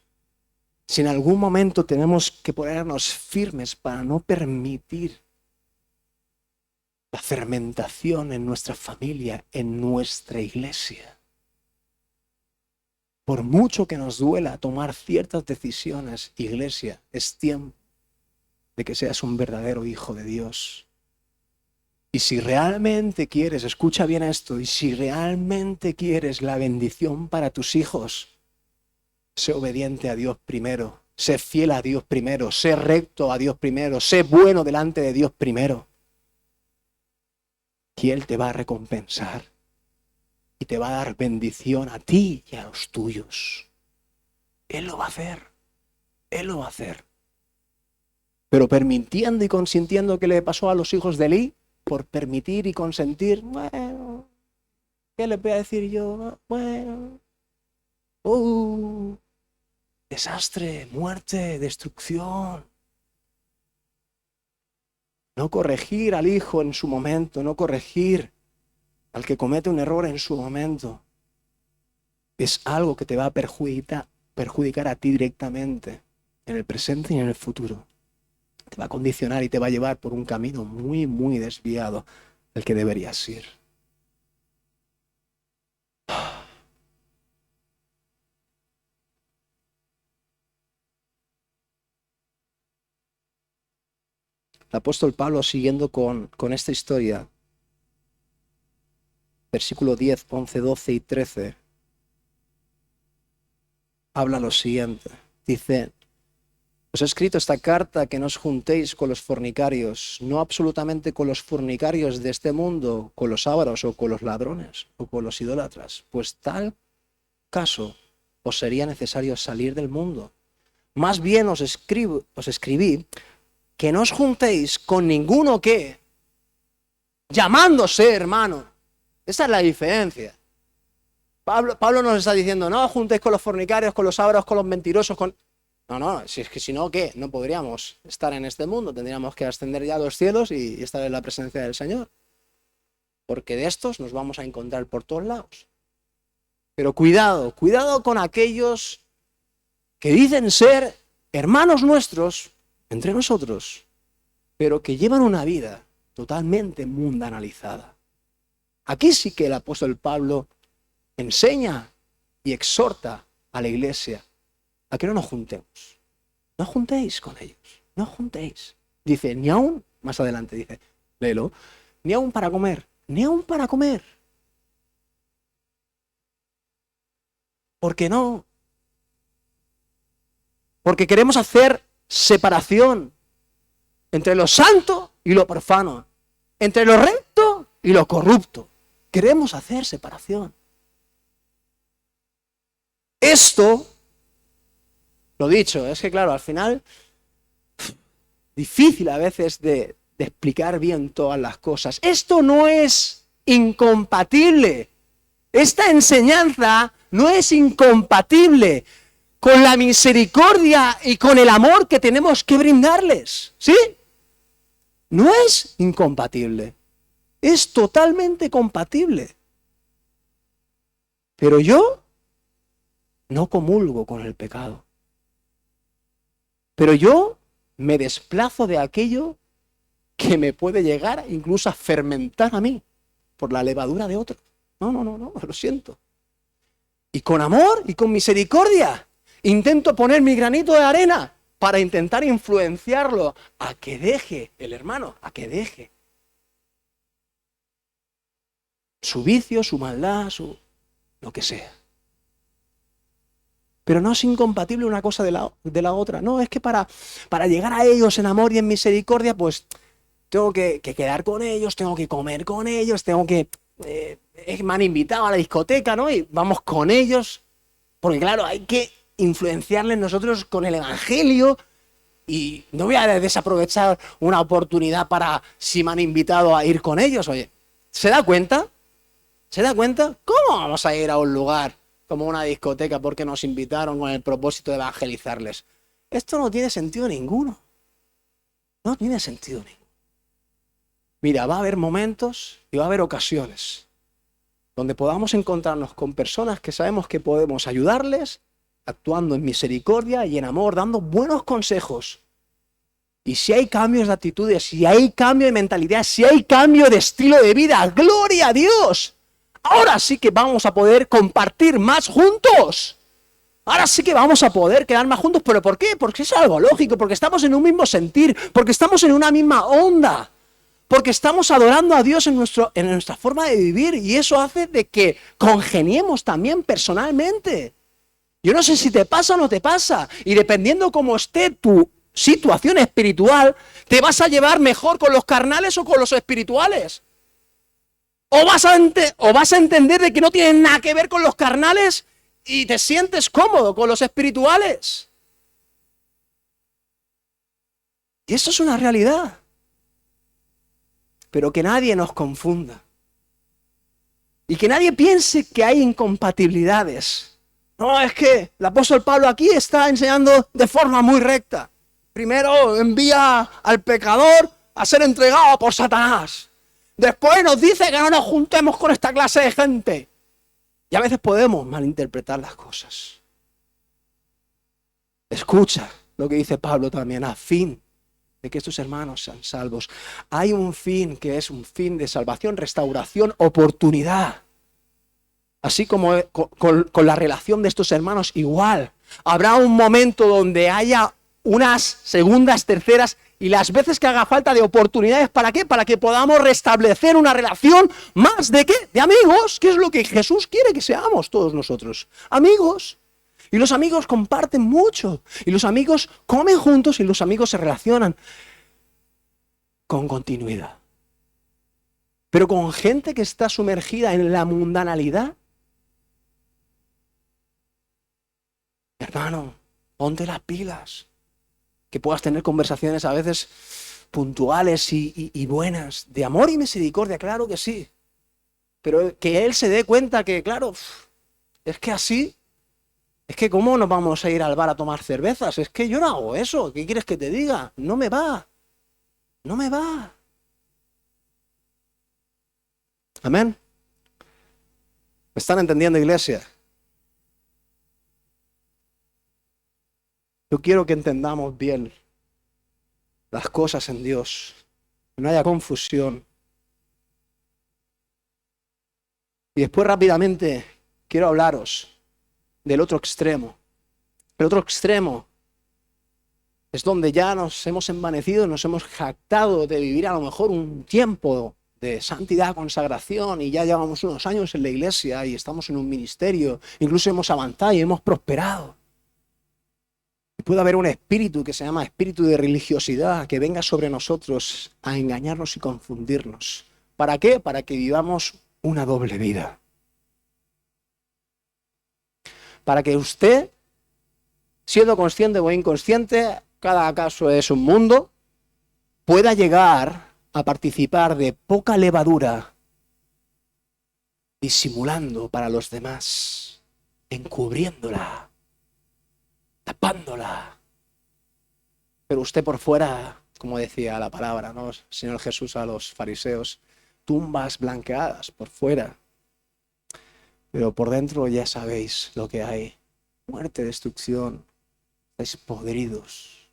si en algún momento tenemos que ponernos firmes para no permitir la fermentación en nuestra familia, en nuestra iglesia, por mucho que nos duela tomar ciertas decisiones, iglesia, es tiempo de que seas un verdadero hijo de Dios. Y si realmente quieres, escucha bien esto, y si realmente quieres la bendición para tus hijos, sé obediente a Dios primero, sé fiel a Dios primero, sé recto a Dios primero, sé bueno delante de Dios primero. Y Él te va a recompensar y te va a dar bendición a ti y a los tuyos. Él lo va a hacer, Él lo va a hacer. Pero permitiendo y consintiendo que le pasó a los hijos de Elí, por permitir y consentir, bueno, ¿qué le voy a decir yo? Bueno, desastre, muerte, destrucción. No corregir al hijo en su momento, no corregir al que comete un error en su momento, es algo que te va a perjudicar a ti directamente, en el presente y en el futuro. Te va a condicionar y te va a llevar por un camino muy, muy desviado del que deberías ir. El apóstol Pablo, siguiendo con esta historia, versículo 10, 11, 12 y 13, habla lo siguiente. Dice: os he escrito esta carta que no os juntéis con los fornicarios, no absolutamente con los fornicarios de este mundo, con los ávaros o con los ladrones o con los idólatras, pues tal caso os sería necesario salir del mundo. Más bien os escribí que no os juntéis con ninguno que, llamándose hermano. Esa es la diferencia. Pablo nos está diciendo: no os juntéis con los fornicarios, con los ávaros, con los mentirosos, con... No, si es que si no, ¿qué? No podríamos estar en este mundo, tendríamos que ascender ya a los cielos y estar en la presencia del Señor. Porque de estos nos vamos a encontrar por todos lados. Pero cuidado con aquellos que dicen ser hermanos nuestros entre nosotros, pero que llevan una vida totalmente mundanalizada. Aquí sí que el apóstol Pablo enseña y exhorta a la iglesia a que no nos juntemos. No juntéis con ellos, no juntéis. Dice, ni aún, más adelante dice, léelo, ni aún para comer, ni aún para comer. ¿Por qué no? Porque queremos hacer separación entre lo santo y lo profano, entre lo recto y lo corrupto. Queremos hacer separación. Esto, lo dicho, es que claro, al final, difícil a veces de explicar bien todas las cosas. Esto no es incompatible. Esta enseñanza no es incompatible con la misericordia y con el amor que tenemos que brindarles, ¿sí? No es incompatible, es totalmente compatible. Pero yo no comulgo con el pecado. Pero yo me desplazo de aquello que me puede llegar incluso a fermentar a mí por la levadura de otro. No, lo siento. Y con amor y con misericordia intento poner mi granito de arena para intentar influenciarlo a que deje, el hermano, a que deje su vicio, su maldad, lo que sea. Pero no es incompatible una cosa de la otra. No, es que para llegar a ellos en amor y en misericordia, pues tengo que quedar con ellos, tengo que comer con ellos, tengo que... me han invitado a la discoteca, ¿no? Y vamos con ellos. Porque claro, hay que influenciarles nosotros con el evangelio. Y no voy a desaprovechar una oportunidad para si me han invitado a ir con ellos. Oye, ¿se da cuenta? ¿Se da cuenta? ¿Cómo vamos a ir a un lugar como una discoteca porque nos invitaron con el propósito de evangelizarles? Esto no tiene sentido ninguno. No tiene sentido ninguno. Mira, va a haber momentos y va a haber ocasiones donde podamos encontrarnos con personas que sabemos que podemos ayudarles, actuando en misericordia y en amor, dando buenos consejos. Y si hay cambios de actitudes, si hay cambio de mentalidad, si hay cambio de estilo de vida, ¡gloria a Dios! Ahora sí que vamos a poder compartir más juntos. Ahora sí que vamos a poder quedar más juntos. ¿Pero por qué? Porque es algo lógico, porque estamos en un mismo sentir, porque estamos en una misma onda, porque estamos adorando a Dios en nuestra forma de vivir, y eso hace de que congeniemos también personalmente. Yo no sé si te pasa o no te pasa, y dependiendo cómo esté tu situación espiritual, te vas a llevar mejor con los carnales o con los espirituales. O vas a entender de que no tienen nada que ver con los carnales y te sientes cómodo con los espirituales. Y eso es una realidad. Pero que nadie nos confunda. Y que nadie piense que hay incompatibilidades. No, es que el apóstol Pablo aquí está enseñando de forma muy recta. Primero envía al pecador a ser entregado por Satanás. Después nos dice que no nos juntemos con esta clase de gente. Y a veces podemos malinterpretar las cosas. Escucha lo que dice Pablo también, a fin de que estos hermanos sean salvos. Hay un fin que es un fin de salvación, restauración, oportunidad. Así como con la relación de estos hermanos, igual. Habrá un momento donde haya unas segundas, terceras y las veces que haga falta de oportunidades. ¿Para qué? Para que podamos restablecer una relación más de ¿qué? De amigos, que es lo que Jesús quiere que seamos todos nosotros. Amigos. Y los amigos comparten mucho. Y los amigos comen juntos y los amigos se relacionan con continuidad. Pero con gente que está sumergida en la mundanalidad, hermano, ponte las pilas. Que puedas tener conversaciones a veces puntuales y buenas, de amor y misericordia, claro que sí. Pero que él se dé cuenta que, claro, es que así, es que ¿cómo nos vamos a ir al bar a tomar cervezas? Es que yo no hago eso, ¿qué quieres que te diga? No me va, no me va. Amén. ¿Me están entendiendo, iglesia? Yo quiero que entendamos bien las cosas en Dios, que no haya confusión. Y después rápidamente quiero hablaros del otro extremo. El otro extremo es donde ya nos hemos envanecido, nos hemos jactado de vivir a lo mejor un tiempo de santidad, consagración, y ya llevamos unos años en la iglesia y estamos en un ministerio, incluso hemos avanzado y hemos prosperado. Puede haber un espíritu que se llama espíritu de religiosidad que venga sobre nosotros a engañarnos y confundirnos. ¿Para qué? Para que vivamos una doble vida. Para que usted, siendo consciente o inconsciente, cada caso es un mundo, pueda llegar a participar de poca levadura disimulando para los demás, encubriéndola, tapándola. Pero usted por fuera, como decía la palabra, ¿no? El Señor Jesús a los fariseos, tumbas blanqueadas por fuera, pero por dentro ya sabéis lo que hay: muerte, destrucción, estáis podridos.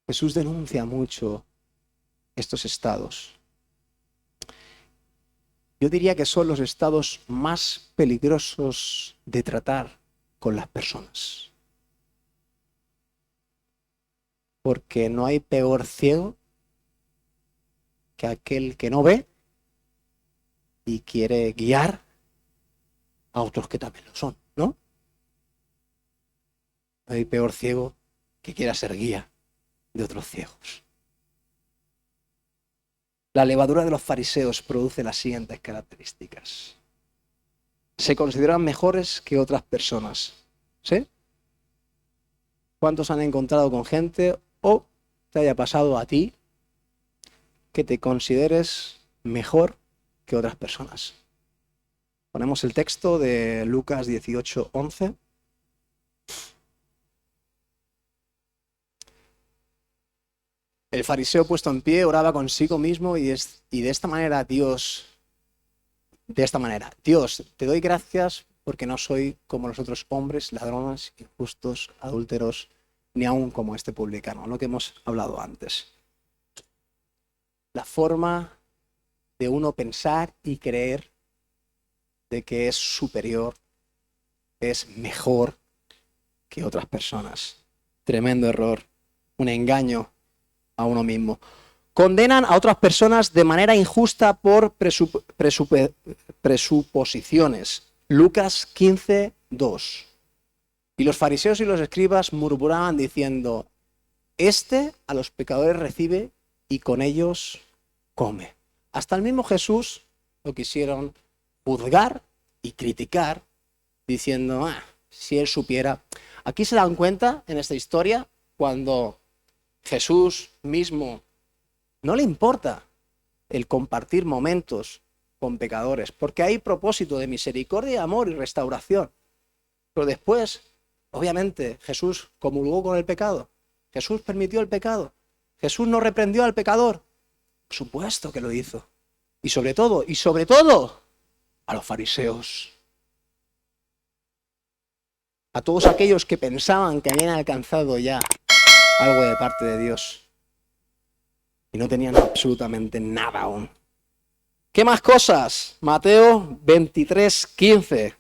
Jesús denuncia mucho estos estados. Yo diría que son los estados más peligrosos de tratar con las personas. Porque no hay peor ciego que aquel que no ve y quiere guiar a otros que también lo son, ¿no? No hay peor ciego que quiera ser guía de otros ciegos. La levadura de los fariseos produce las siguientes características. Se consideran mejores que otras personas, ¿sí? ¿Cuántos han encontrado con gente o te haya pasado a ti que te consideres mejor que otras personas? Ponemos el texto de Lucas 18:11. El fariseo puesto en pie oraba consigo mismo y de esta manera Dios, Dios, te doy gracias porque no soy como los otros hombres, ladrones, injustos, adúlteros, ni aún como este publicano, lo que hemos hablado antes. La forma de uno pensar y creer de que es superior, es mejor que otras personas. Tremendo error, un engaño a uno mismo. Condenan a otras personas de manera injusta por presuposiciones. Lucas 15:2. Y los fariseos y los escribas murmuraban diciendo: este a los pecadores recibe y con ellos come. Hasta el mismo Jesús lo quisieron juzgar y criticar diciendo: si él supiera. Aquí se dan cuenta en esta historia cuando Jesús mismo no le importa el compartir momentos con pecadores, porque hay propósito de misericordia, amor y restauración. Pero después, obviamente, Jesús comulgó con el pecado. Jesús permitió el pecado. Jesús no reprendió al pecador. Por supuesto que lo hizo. Y sobre todo, a los fariseos. A todos aquellos que pensaban que habían alcanzado ya algo de parte de Dios y no tenían absolutamente nada aún. ¿Qué más cosas? Mateo 23:15.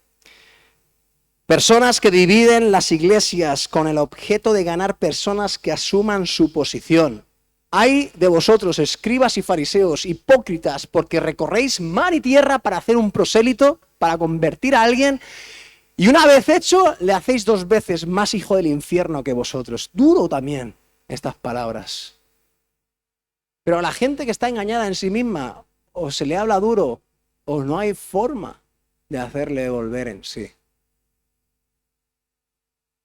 Personas que dividen las iglesias con el objeto de ganar personas que asuman su posición. Hay de vosotros, escribas y fariseos, hipócritas, porque recorréis mar y tierra para hacer un prosélito, para convertir a alguien, y una vez hecho, le hacéis 2 veces más hijo del infierno que vosotros. Duro también estas palabras. Pero a la gente que está engañada en sí misma, o se le habla duro, o no hay forma de hacerle volver en sí.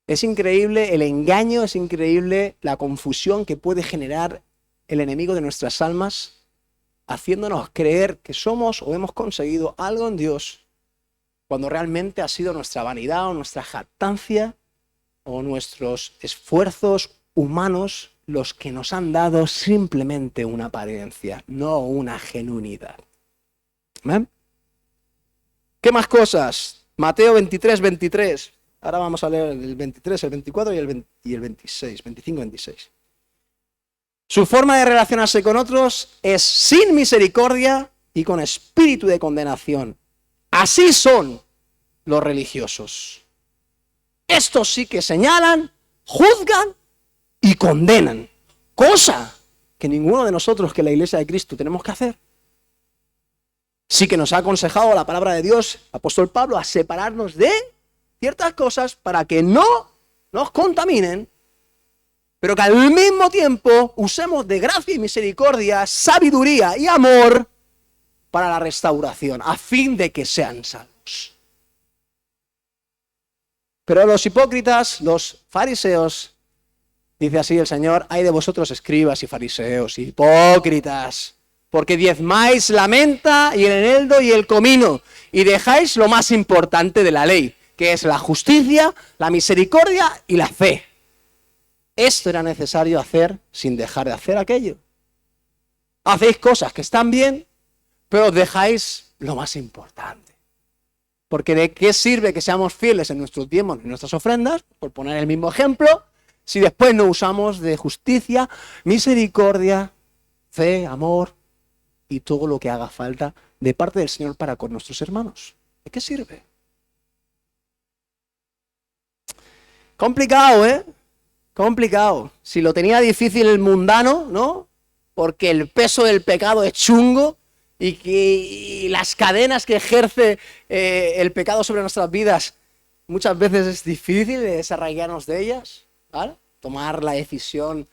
Es increíble el engaño, es increíble la confusión que puede generar el enemigo de nuestras almas, haciéndonos creer que somos o hemos conseguido algo en Dios, cuando realmente ha sido nuestra vanidad o nuestra jactancia o nuestros esfuerzos humanos los que nos han dado simplemente una apariencia, no una genuinidad. ¿Ven? ¿Qué más cosas? Mateo 23:23. Ahora vamos a leer el 23, el 24 y el 26, 25-26. Su forma de relacionarse con otros es sin misericordia y con espíritu de condenación. Así son los religiosos. Estos sí que señalan, juzgan y condenan. Cosa que ninguno de nosotros que la Iglesia de Cristo tenemos que hacer. Sí que nos ha aconsejado la palabra de Dios, el apóstol Pablo, a separarnos de ciertas cosas para que no nos contaminen, pero que al mismo tiempo usemos de gracia y misericordia, sabiduría y amor para la restauración, a fin de que sean salvos. Pero los hipócritas, los fariseos, dice así el Señor: ay de vosotros escribas y fariseos, hipócritas, porque diezmáis la menta y el eneldo y el comino, y dejáis lo más importante de la ley, que es la justicia, la misericordia y la fe. Esto era necesario hacer sin dejar de hacer aquello. Hacéis cosas que están bien, pero dejáis lo más importante. Porque ¿de qué sirve que seamos fieles en nuestros diezmos y nuestras ofrendas, por poner el mismo ejemplo, si después no usamos de justicia, misericordia, fe, amor y todo lo que haga falta de parte del Señor para con nuestros hermanos? ¿De qué sirve? Complicado, ¿eh? Complicado. Si lo tenía difícil el mundano, ¿no? Porque el peso del pecado es chungo y las cadenas que ejerce el pecado sobre nuestras vidas muchas veces es difícil desarraigarnos de ellas, ¿vale? Tomar la decisión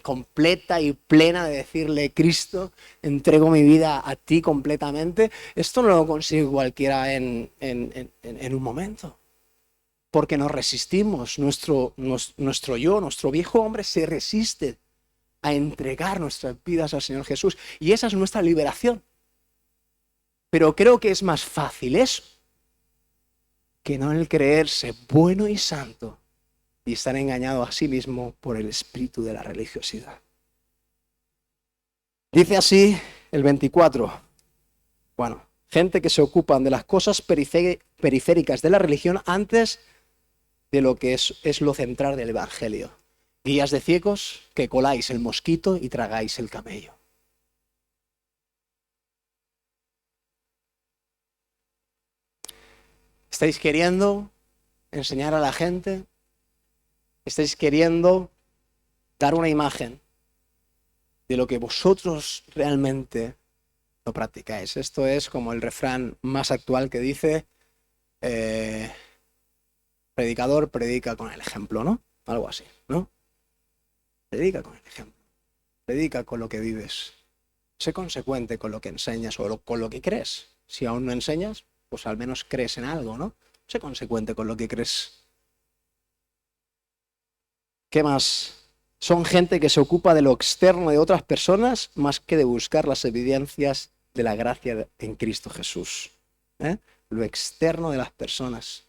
completa y plena de decirle: Cristo, entrego mi vida a ti completamente. Esto no lo consigue cualquiera en un momento. Porque nos resistimos, nuestro viejo hombre se resiste a entregar nuestras vidas al Señor Jesús. Y esa es nuestra liberación. Pero creo que es más fácil eso que no el creerse bueno y santo y estar engañado a sí mismo por el espíritu de la religiosidad. Dice así el 24. Bueno, gente que se ocupan de las cosas periféricas de la religión antes de lo que es lo central del Evangelio. Guías de ciegos que coláis el mosquito y tragáis el camello. ¿Estáis queriendo enseñar a la gente? ¿Estáis queriendo dar una imagen de lo que vosotros realmente no practicáis? Esto es como el refrán más actual que dice: predicador predica con el ejemplo, ¿no? Algo así, ¿no? Predica con el ejemplo. Predica con lo que vives. Sé consecuente con lo que enseñas o con lo que crees. Si aún no enseñas, pues al menos crees en algo, ¿no? Sé consecuente con lo que crees. ¿Qué más? Son gente que se ocupa de lo externo de otras personas más que de buscar las evidencias de la gracia en Cristo Jesús. Lo externo de las personas.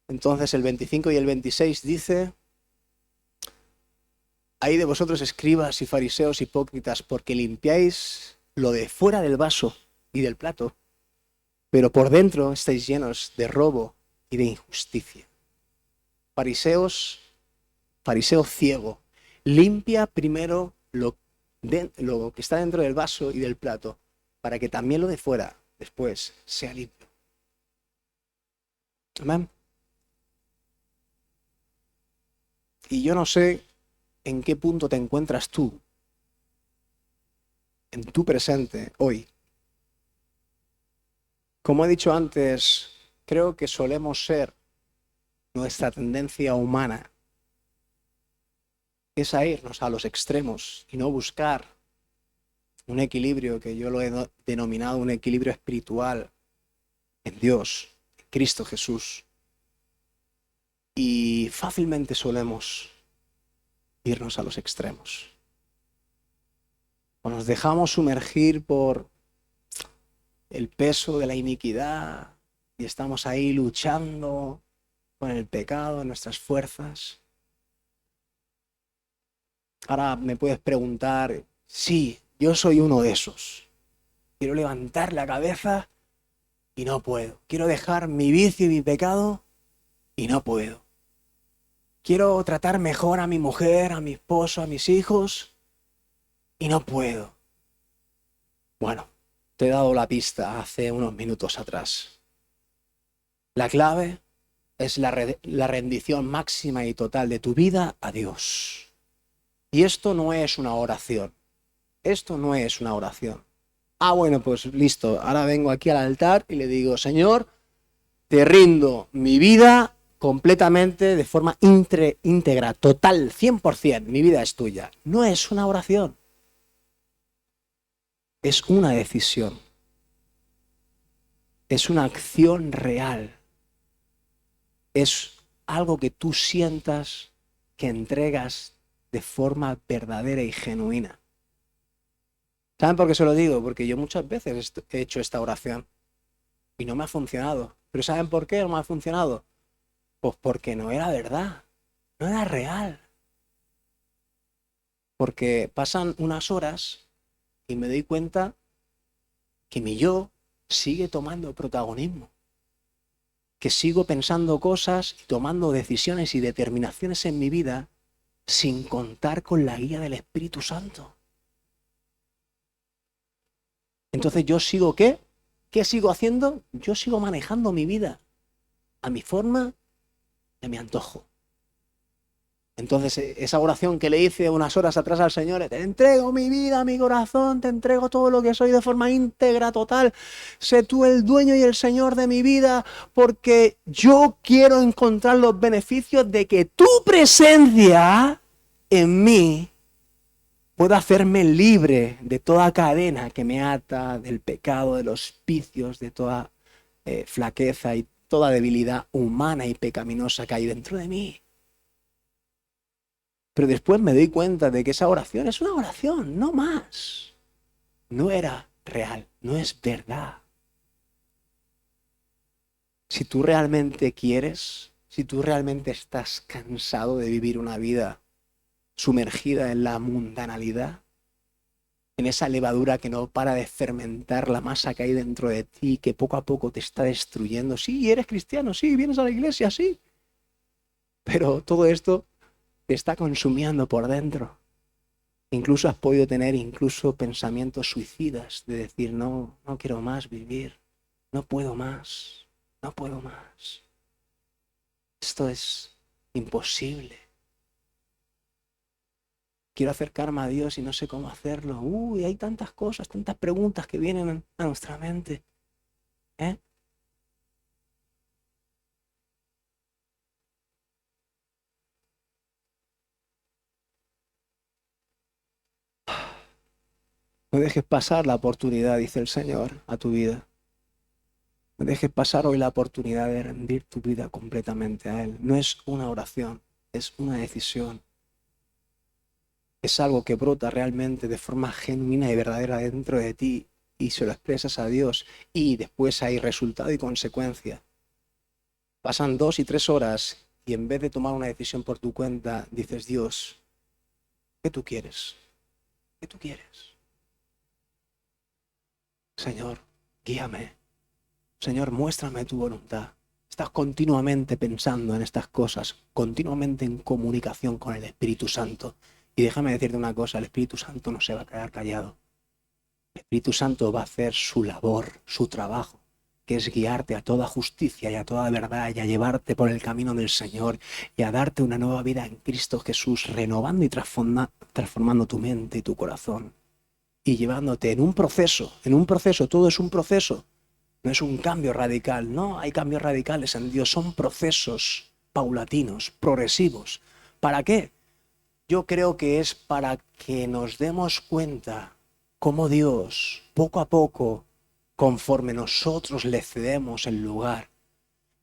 Entonces el 25 y el 26 dice: Ay de vosotros, escribas y fariseos hipócritas, porque limpiáis lo de fuera del vaso y del plato, pero por dentro estáis llenos de robo y de injusticia. Fariseo ciego, limpia primero lo que está dentro del vaso y del plato, para que también lo de fuera después sea limpio. Amén. Y yo no sé en qué punto te encuentras tú, en tu presente, hoy. Como he dicho antes, creo que solemos ser, nuestra tendencia humana es a irnos a los extremos y no buscar un equilibrio que yo lo he denominado un equilibrio espiritual en Dios, en Cristo Jesús. Y fácilmente solemos irnos a los extremos. O nos dejamos sumergir por el peso de la iniquidad y estamos ahí luchando con el pecado en nuestras fuerzas. Ahora me puedes preguntar: sí, yo soy uno de esos. Quiero levantar la cabeza y no puedo. Quiero dejar mi vicio y mi pecado y no puedo. Quiero tratar mejor a mi mujer, a mi esposo, a mis hijos y no puedo. Bueno, te he dado la pista hace unos minutos atrás. La clave es la rendición máxima y total de tu vida a Dios. Y esto no es una oración. Esto no es una oración. Bueno, pues listo. Ahora vengo aquí al altar y le digo: Señor, te rindo mi vida completamente, de forma íntegra, total, 100%. Mi vida es tuya. No es una oración. Es una decisión. Es una acción real. Es algo que tú sientas, que entregas de forma verdadera y genuina. ¿Saben por qué se lo digo? Porque yo muchas veces he hecho esta oración y no me ha funcionado. ¿Pero saben por qué no me ha funcionado? Pues porque no era verdad, no era real. Porque pasan unas horas y me doy cuenta que mi yo sigue tomando protagonismo, que sigo pensando cosas y tomando decisiones y determinaciones en mi vida sin contar con la guía del Espíritu Santo. Entonces yo sigo ¿qué? ¿Qué sigo haciendo? Yo sigo manejando mi vida a mi forma y a mi antojo. Entonces esa oración que le hice unas horas atrás al Señor, te entrego mi vida, mi corazón, te entrego todo lo que soy de forma íntegra, total. Sé tú el dueño y el Señor de mi vida, porque yo quiero encontrar los beneficios de que tu presencia en mí pueda hacerme libre de toda cadena que me ata, del pecado, de los vicios, de toda flaqueza y toda debilidad humana y pecaminosa que hay dentro de mí. Pero después me doy cuenta de que esa oración es una oración, no más. No era real, no es verdad. Si tú realmente quieres, si tú realmente estás cansado de vivir una vida sumergida en la mundanalidad, en esa levadura que no para de fermentar la masa que hay dentro de ti, que poco a poco te está destruyendo. Sí, eres cristiano, sí, vienes a la iglesia, sí. Pero todo esto te está consumiendo por dentro. Incluso has podido tener incluso pensamientos suicidas de decir, no, no quiero más vivir, no puedo más, no puedo más. Esto es imposible. Quiero acercarme a Dios y no sé cómo hacerlo. Uy, hay tantas cosas, tantas preguntas que vienen a nuestra mente. ¿Eh? No dejes pasar la oportunidad, dice el Señor, a tu vida. No dejes pasar hoy la oportunidad de rendir tu vida completamente a Él. No es una oración, es una decisión. Es algo que brota realmente de forma genuina y verdadera dentro de ti y se lo expresas a Dios y después hay resultado y consecuencia. Pasan 2 y 3 horas y en vez de tomar una decisión por tu cuenta, dices, Dios, ¿qué tú quieres? ¿Qué tú quieres? Señor, guíame. Señor, muéstrame tu voluntad. Estás continuamente pensando en estas cosas, continuamente en comunicación con el Espíritu Santo. Y déjame decirte una cosa, el Espíritu Santo no se va a quedar callado. El Espíritu Santo va a hacer su labor, su trabajo, que es guiarte a toda justicia y a toda verdad y a llevarte por el camino del Señor y a darte una nueva vida en Cristo Jesús, renovando y transformando tu mente y tu corazón y llevándote en un proceso, todo es un proceso. No es un cambio radical, no hay cambios radicales en Dios, son procesos paulatinos, progresivos. ¿Para qué? Yo creo que es para que nos demos cuenta cómo Dios, poco a poco, conforme nosotros le cedemos el lugar,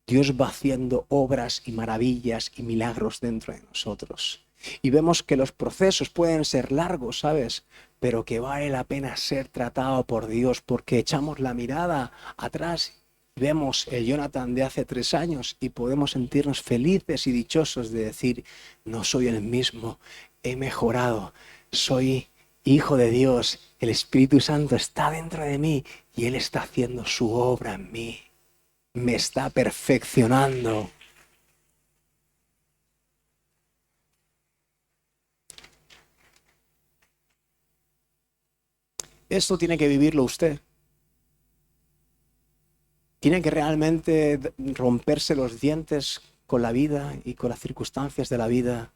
Dios va haciendo obras y maravillas y milagros dentro de nosotros. Y vemos que los procesos pueden ser largos, ¿sabes? Pero que vale la pena ser tratado por Dios porque echamos la mirada atrás y vemos el Jonathan de hace 3 años y podemos sentirnos felices y dichosos de decir, no soy el mismo, he mejorado, soy hijo de Dios, el Espíritu Santo está dentro de mí y Él está haciendo su obra en mí, me está perfeccionando. Esto tiene que vivirlo usted. Tiene que realmente romperse los dientes con la vida y con las circunstancias de la vida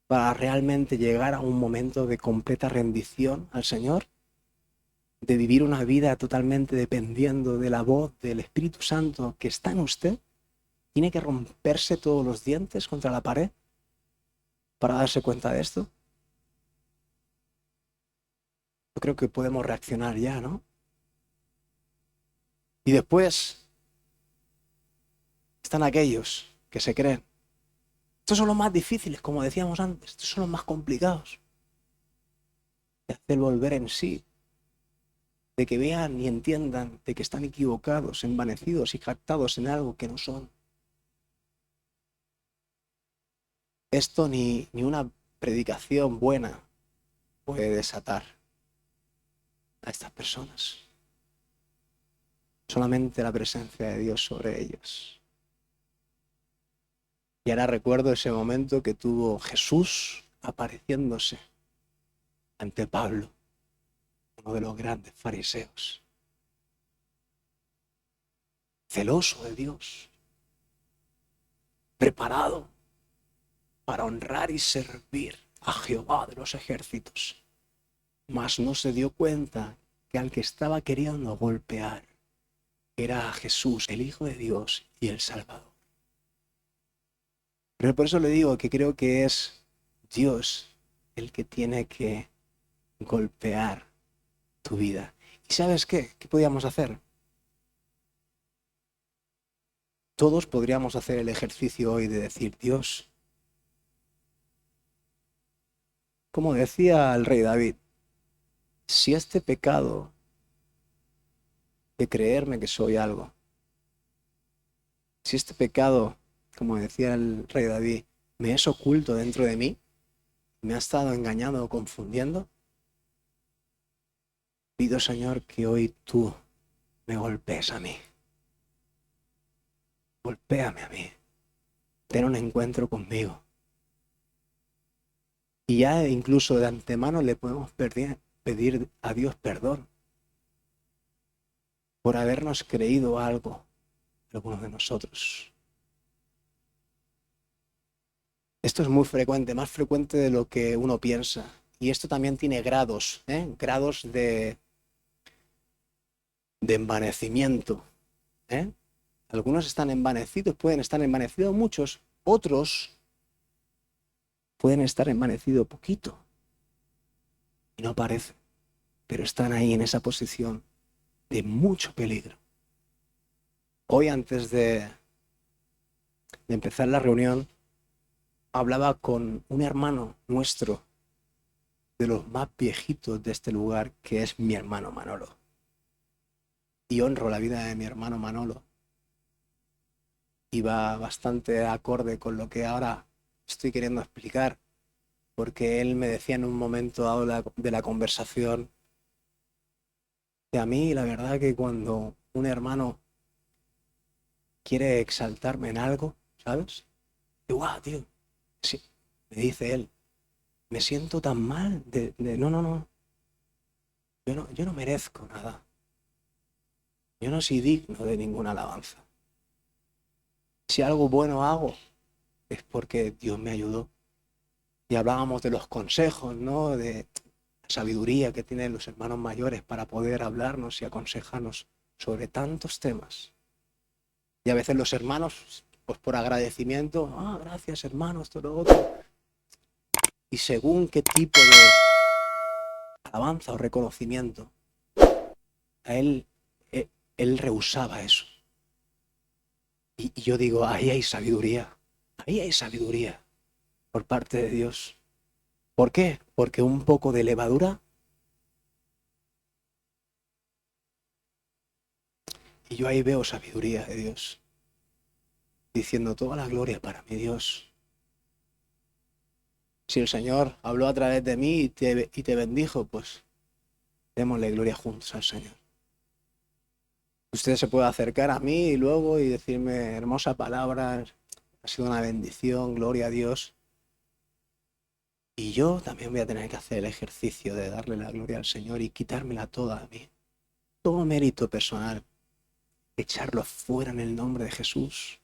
para realmente llegar a un momento de completa rendición al Señor, de vivir una vida totalmente dependiendo de la voz del Espíritu Santo que está en usted. Tiene que romperse todos los dientes contra la pared para darse cuenta de esto. Yo creo que podemos reaccionar ya, ¿no? Y después están aquellos que se creen. Estos son los más difíciles, como decíamos antes. Estos son los más complicados. De hacer volver en sí de que vean y entiendan de que están equivocados, envanecidos y jactados en algo que no son. Esto ni una predicación buena puede desatar a estas personas. Solamente la presencia de Dios sobre ellos. Y ahora recuerdo ese momento que tuvo Jesús apareciéndose ante Pablo, uno de los grandes fariseos, celoso de Dios, preparado para honrar y servir a Jehová de los ejércitos, mas no se dio cuenta que al que estaba queriendo golpear era a Jesús, el Hijo de Dios y el Salvador. Pero por eso le digo que creo que es Dios el que tiene que golpear tu vida. ¿Y sabes qué? ¿Qué podíamos hacer? Todos podríamos hacer el ejercicio hoy de decir, Dios, como decía el rey David, si este pecado de creerme que soy algo, si este pecado, como decía el rey David, me es oculto dentro de mí, me ha estado engañando o confundiendo, pido, Señor, que hoy tú me golpees a mí. Golpéame a mí. Ten un encuentro conmigo. Y ya incluso de antemano le podemos pedir a Dios perdón por habernos creído algo, algunos de nosotros. Esto es muy frecuente, más frecuente de lo que uno piensa. Y esto también tiene grados, grados de envanecimiento. Algunos están envanecidos, pueden estar envanecidos muchos, otros pueden estar envanecidos poquito. Y no parece, pero están ahí en esa posición de mucho peligro. Hoy, antes de empezar la reunión, hablaba con un hermano nuestro, de los más viejitos de este lugar, que es mi hermano Manolo. Y honro la vida de mi hermano Manolo. Y va bastante acorde con lo que ahora estoy queriendo explicar, porque él me decía en un momento dado de la conversación que a mí la verdad que cuando un hermano quiere exaltarme en algo, ¿sabes? Digo, ¡guau, tío! Sí, me dice él, me siento tan mal no, yo no merezco nada. Yo no soy digno de ninguna alabanza. Si algo bueno hago, es porque Dios me ayudó. Y hablábamos de los consejos, ¿no? De la sabiduría que tienen los hermanos mayores para poder hablarnos y aconsejarnos sobre tantos temas. Y a veces los hermanos, pues por agradecimiento, gracias hermano, esto, lo otro. Y según qué tipo de alabanza o reconocimiento, a él rehusaba eso. Y yo digo, ahí hay sabiduría por parte de Dios. ¿Por qué? Porque un poco de levadura y yo ahí veo sabiduría de Dios, diciendo toda la gloria para mi Dios. Si el Señor habló a través de mí y te bendijo, pues démosle gloria juntos al Señor. Usted se puede acercar a mí y luego y decirme hermosa palabra, ha sido una bendición, gloria a Dios. Y yo también voy a tener que hacer el ejercicio de darle la gloria al Señor y quitármela toda a mí. Todo mérito personal, echarlo fuera en el nombre de Jesús.